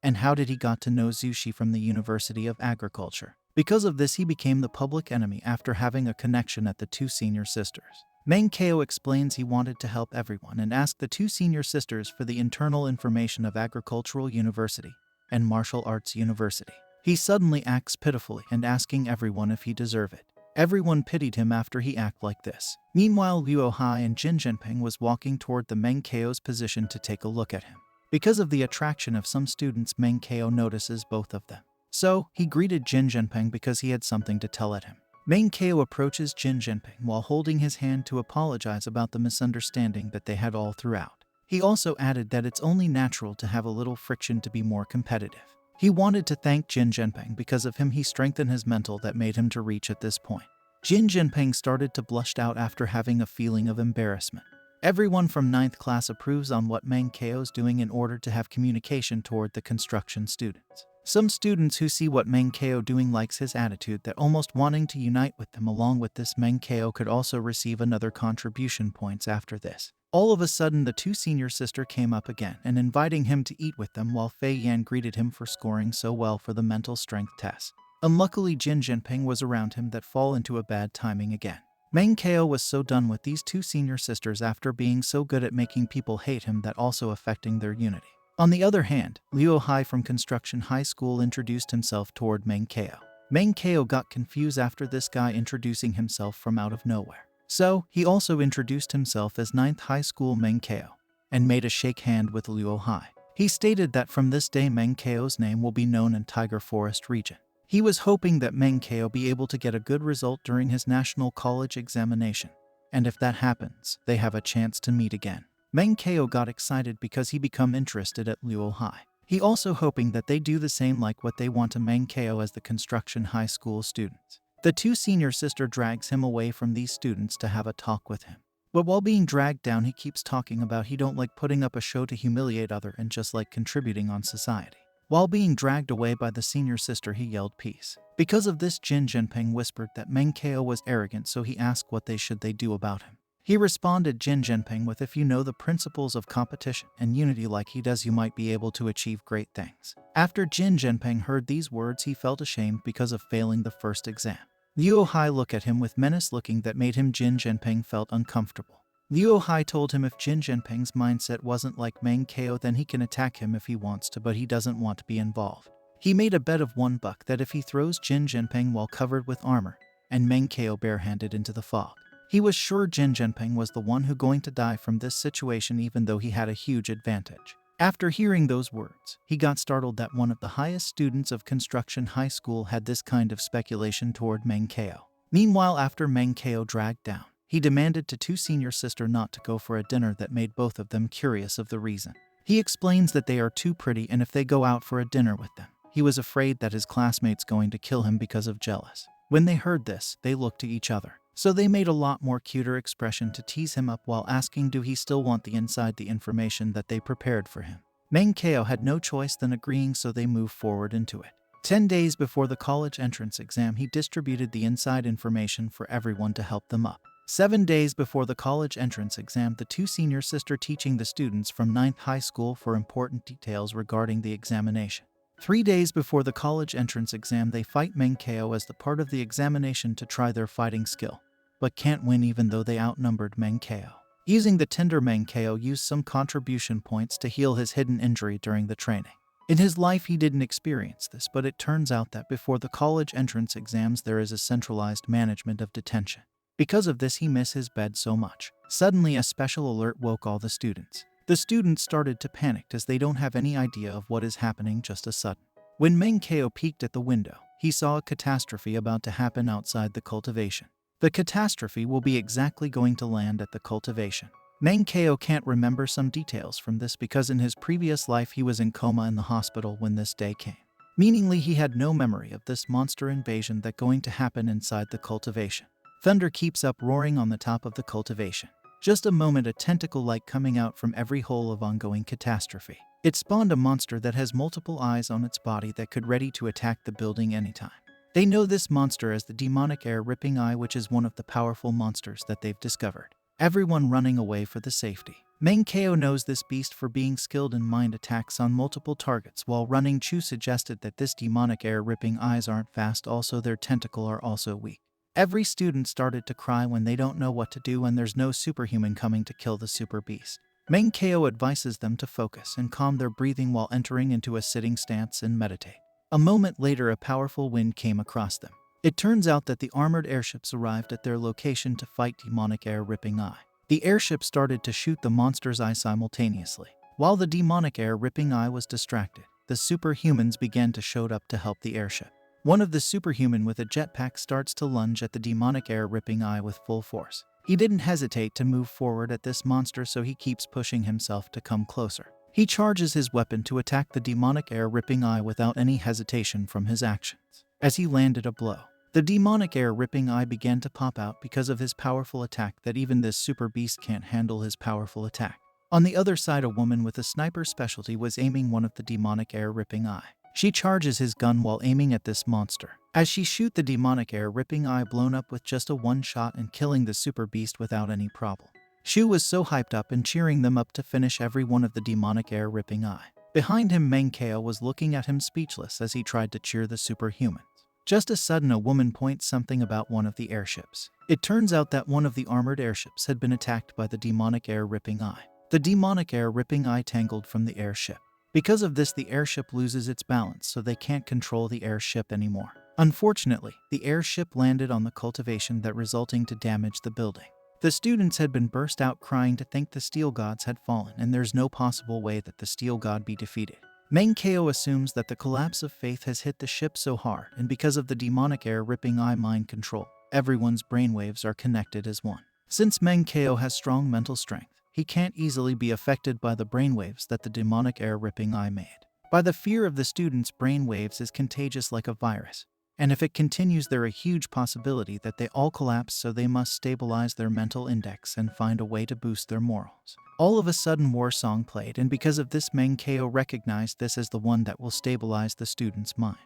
and how did he got to know Zushi from the University of Agriculture. Because of this, he became the public enemy after having a connection at the two senior sisters. Meng Kao explains he wanted to help everyone and asked the two senior sisters for the internal information of Agricultural University and Martial Arts University. He suddenly acts pitifully and asking everyone if he deserve it. Everyone pitied him after he act like this. Meanwhile, Liu Hai and Jin Jinping was walking toward the Meng Kao's position to take a look at him. Because of the attraction of some students, Meng Kao notices both of them. So, he greeted Jin Jinping because he had something to tell at him. Meng Kao approaches Jin Jinping while holding his hand to apologize about the misunderstanding that they had all throughout. He also added that it's only natural to have a little friction to be more competitive. He wanted to thank Jin Jinping because of him he strengthened his mental that made him to reach at this point. Jin Jinping started to blush out after having a feeling of embarrassment. Everyone from 9th class approves on what Meng Kao's doing in order to have communication toward the construction students. Some students who see what Meng Kao doing likes his attitude that almost wanting to unite with them. Along with this, Meng Kao could also receive another contribution points after this. All of a sudden, the two senior sister came up again and inviting him to eat with them while Fei Yan greeted him for scoring so well for the mental strength test. Unluckily, Jin Jinping was around him that fall into a bad timing again. Meng Kao was so done with these two senior sisters after being so good at making people hate him that also affecting their unity. On the other hand, Liu Hai from Construction High School introduced himself toward Meng Kao. Meng Kao got confused after this guy introducing himself from out of nowhere. So, he also introduced himself as 9th High School Meng Kao and made a shake hand with Liu Hai. He stated that from this day Meng Kao's name will be known in Tiger Forest region. He was hoping that Meng Kao be able to get a good result during his national college examination, and if that happens, they have a chance to meet again. Meng Kao got excited because he become interested at Liu Hai. He also hoping that they do the same like what they want to Meng Kao as the construction high school students. The two senior sister drags him away from these students to have a talk with him. But while being dragged down, he keeps talking about he don't like putting up a show to humiliate other and just like contributing on society. While being dragged away by the senior sister, he yelled peace. Because of this, Jin Jinping whispered that Meng Kao was arrogant, so he asked what they should do about him. He responded Jin Jinping with, if you know the principles of competition and unity like he does, you might be able to achieve great things. After Jin Jinping heard these words, he felt ashamed because of failing the first exam. Liu Hai looked at him with menace looking that made him Jin Jinping felt uncomfortable. Liu Hai told him if Jin Jinping's mindset wasn't like Meng Kao, then he can attack him if he wants to, but he doesn't want to be involved. He made a bet of $1 that if he throws Jin Jinping while covered with armor and Meng Kao barehanded into the fog, he was sure Jin Jinping was the one who going to die from this situation, even though he had a huge advantage. After hearing those words, he got startled that one of the highest students of Construction High School had this kind of speculation toward Meng Kao. Meanwhile, after Meng Kao dragged down, he demanded to two senior sister not to go for a dinner that made both of them curious of the reason. He explains that they are too pretty and if they go out for a dinner with them, he was afraid that his classmates going to kill him because of jealous. When they heard this, they looked to each other. So they made a lot more cuter expression to tease him up while asking do he still want the inside the information that they prepared for him. Meng Kao had no choice than agreeing, so they moved forward into it. 10 days before the college entrance exam, he distributed the inside information for everyone to help them up. 7 days before the college entrance exam, the two senior sister teaching the students from 9th High School for important details regarding the examination. 3 days before the college entrance exam, they fight Meng Kao as the part of the examination to try their fighting skill, but can't win even though they outnumbered Meng Kao. Using the tinder, Meng Kao used some contribution points to heal his hidden injury during the training. In his life he didn't experience this, but it turns out that before the college entrance exams there is a centralized management of detention. Because of this he missed his bed so much. Suddenly a special alert woke all the students. The students started to panic as they don't have any idea of what is happening just a sudden. When Meng Kao peeked at the window, he saw a catastrophe about to happen outside the cultivation. The catastrophe will be exactly going to land at the cultivation. Meng Kao can't remember some details from this because in his previous life he was in coma in the hospital when this day came. meaningly he had no memory of this monster invasion that going to happen inside the cultivation. Thunder keeps up roaring on the top of the cultivation. Just a moment, a tentacle like coming out from every hole of ongoing catastrophe. It spawned a monster that has multiple eyes on its body that could ready to attack the building anytime. They know this monster as the demonic air-ripping eye, which is one of the powerful monsters that they've discovered. Everyone running away for the safety. Manhwa knows this beast for being skilled in mind attacks on multiple targets. While running, Chu suggested that this demonic air-ripping eyes aren't fast, also their tentacle are also weak. Every student started to cry when they don't know what to do when there's no superhuman coming to kill the super beast. Manhwa advises them to focus and calm their breathing while entering into a sitting stance and meditate. A moment later, a powerful wind came across them. It turns out that the armored airships arrived at their location to fight demonic air-ripping eye. The airship started to shoot the monster's eye simultaneously. While the demonic air-ripping eye was distracted, the superhumans began to show up to help the airship. One of the superhuman with a jetpack starts to lunge at the demonic air-ripping eye with full force. He didn't hesitate to move forward at this monster, so he keeps pushing himself to come closer. He charges his weapon to attack the demonic air-ripping eye without any hesitation from his actions. As he landed a blow, the demonic air-ripping eye began to pop out because of his powerful attack that even this super beast can't handle his powerful attack. On the other side, a woman with a sniper specialty was aiming one of the demonic air-ripping eye. She charges his gun while aiming at this monster. As she shoots, the demonic air-ripping eye blown up with just a one shot and killing the super beast without any problem. Shu was so hyped up and cheering them up to finish every one of the demonic air-ripping eye. Behind him, Manhwa was looking at him speechless as he tried to cheer the superhumans. Just as sudden, a woman points something about one of the airships. It turns out that one of the armored airships had been attacked by the demonic air-ripping eye. The demonic air-ripping eye tangled from the airship. Because of this, the airship loses its balance, so they can't control the airship anymore. Unfortunately, the airship landed on the cultivation, that resulting to damage the building. The students had been burst out crying to think the steel gods had fallen, and there's no possible way that the steel god be defeated. Manhwa assumes that the collapse of faith has hit the ship so hard, and because of the demonic air-ripping eye mind control, everyone's brainwaves are connected as one. Since Manhwa has strong mental strength, he can't easily be affected by the brainwaves that the demonic air-ripping eye made. By the fear of the students' brainwaves is contagious like a virus, and if it continues, there is a huge possibility that they all collapse, so they must stabilize their mental index and find a way to boost their morals. All of a sudden, war song played, and because of this, Manhwa recognized this as the one that will stabilize the students' mind.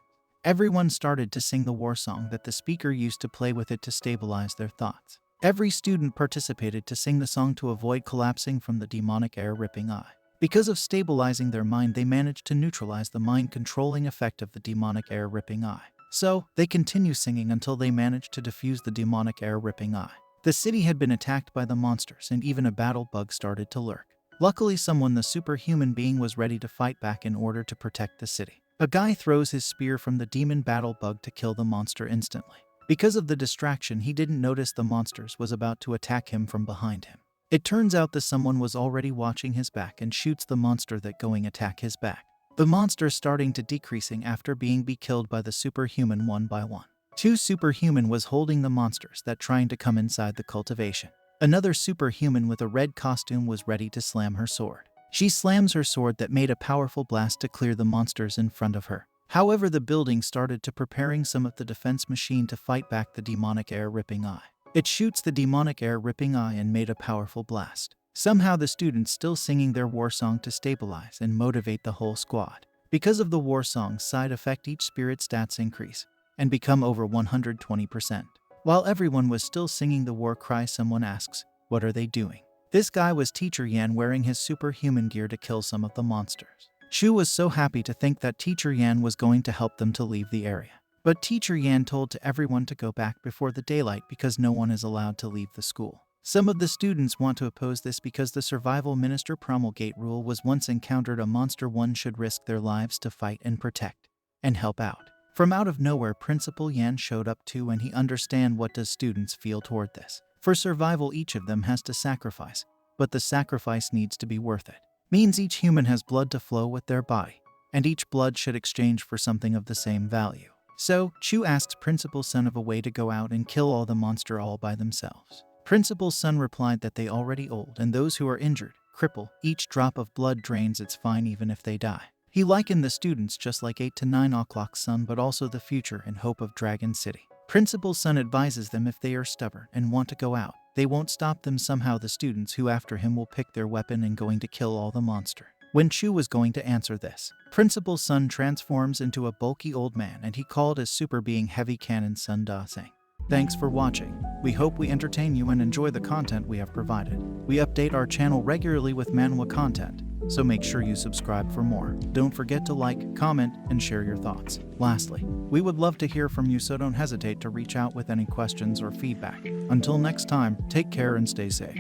Everyone started to sing the war song that the speaker used to play with it to stabilize their thoughts. Every student participated to sing the song to avoid collapsing from the demonic air-ripping eye. Because of stabilizing their mind, they managed to neutralize the mind-controlling effect of the demonic air-ripping eye. So, they continue singing until they managed to defuse the demonic air-ripping eye. The city had been attacked by the monsters, and even a battle bug started to lurk. Luckily, someone, the superhuman being, was ready to fight back in order to protect the city. A guy throws his spear from the demon battle bug to kill the monster instantly. Because of the distraction, he didn't notice the monsters was about to attack him from behind him. It turns out that someone was already watching his back and shoots the monster that going attack his back. The monster starting to decreasing after being killed by the superhuman one by one. Two superhuman was holding the monsters that trying to come inside the cultivation. Another superhuman with a red costume was ready to slam her sword. She slams her sword that made a powerful blast to clear the monsters in front of her. However, the building started to preparing some of the defense machine to fight back the demonic air-ripping eye. It shoots the demonic air-ripping eye and made a powerful blast. Somehow the students still singing their war song to stabilize and motivate the whole squad. Because of the war song's side effect, each spirit stats increase and become over 120%. While everyone was still singing the war cry, someone asks, "What are they doing?" This guy was Teacher Yan, wearing his superhuman gear to kill some of the monsters. Chu was so happy to think that Teacher Yan was going to help them to leave the area. But Teacher Yan told to everyone to go back before the daylight because no one is allowed to leave the school. Some of the students want to oppose this because the survival minister promulgate rule was once encountered a monster, one should risk their lives to fight and protect and help out. From out of nowhere, Principal Yan showed up too, and he understand what does students feel toward this. For survival, each of them has to sacrifice, but the sacrifice needs to be worth it. Means each human has blood to flow with their body, and each blood should exchange for something of the same value. So, Chu asks Principal Sun of a way to go out and kill all the monster all by themselves. Principal Sun replied that they already old, and those who are injured, cripple, each drop of blood drains, it's fine even if they die. He likened the students just like 8 to 9 o'clock's sun, but also the future and hope of Dragon City. Principal Sun advises them if they are stubborn and want to go out, they won't stop them. Somehow the students who after him will pick their weapon and going to kill all the monster. When Chu was going to answer this, Principal Sun transforms into a bulky old man and he called his super being Heavy Cannon Sun Da Sang. Thanks for watching. We hope we entertain you and enjoy the content we have provided. We update our channel regularly with Manhwa content, so make sure you subscribe for more. Don't forget to like, comment, and share your thoughts. Lastly, we would love to hear from you, so don't hesitate to reach out with any questions or feedback. Until next time, take care and stay safe.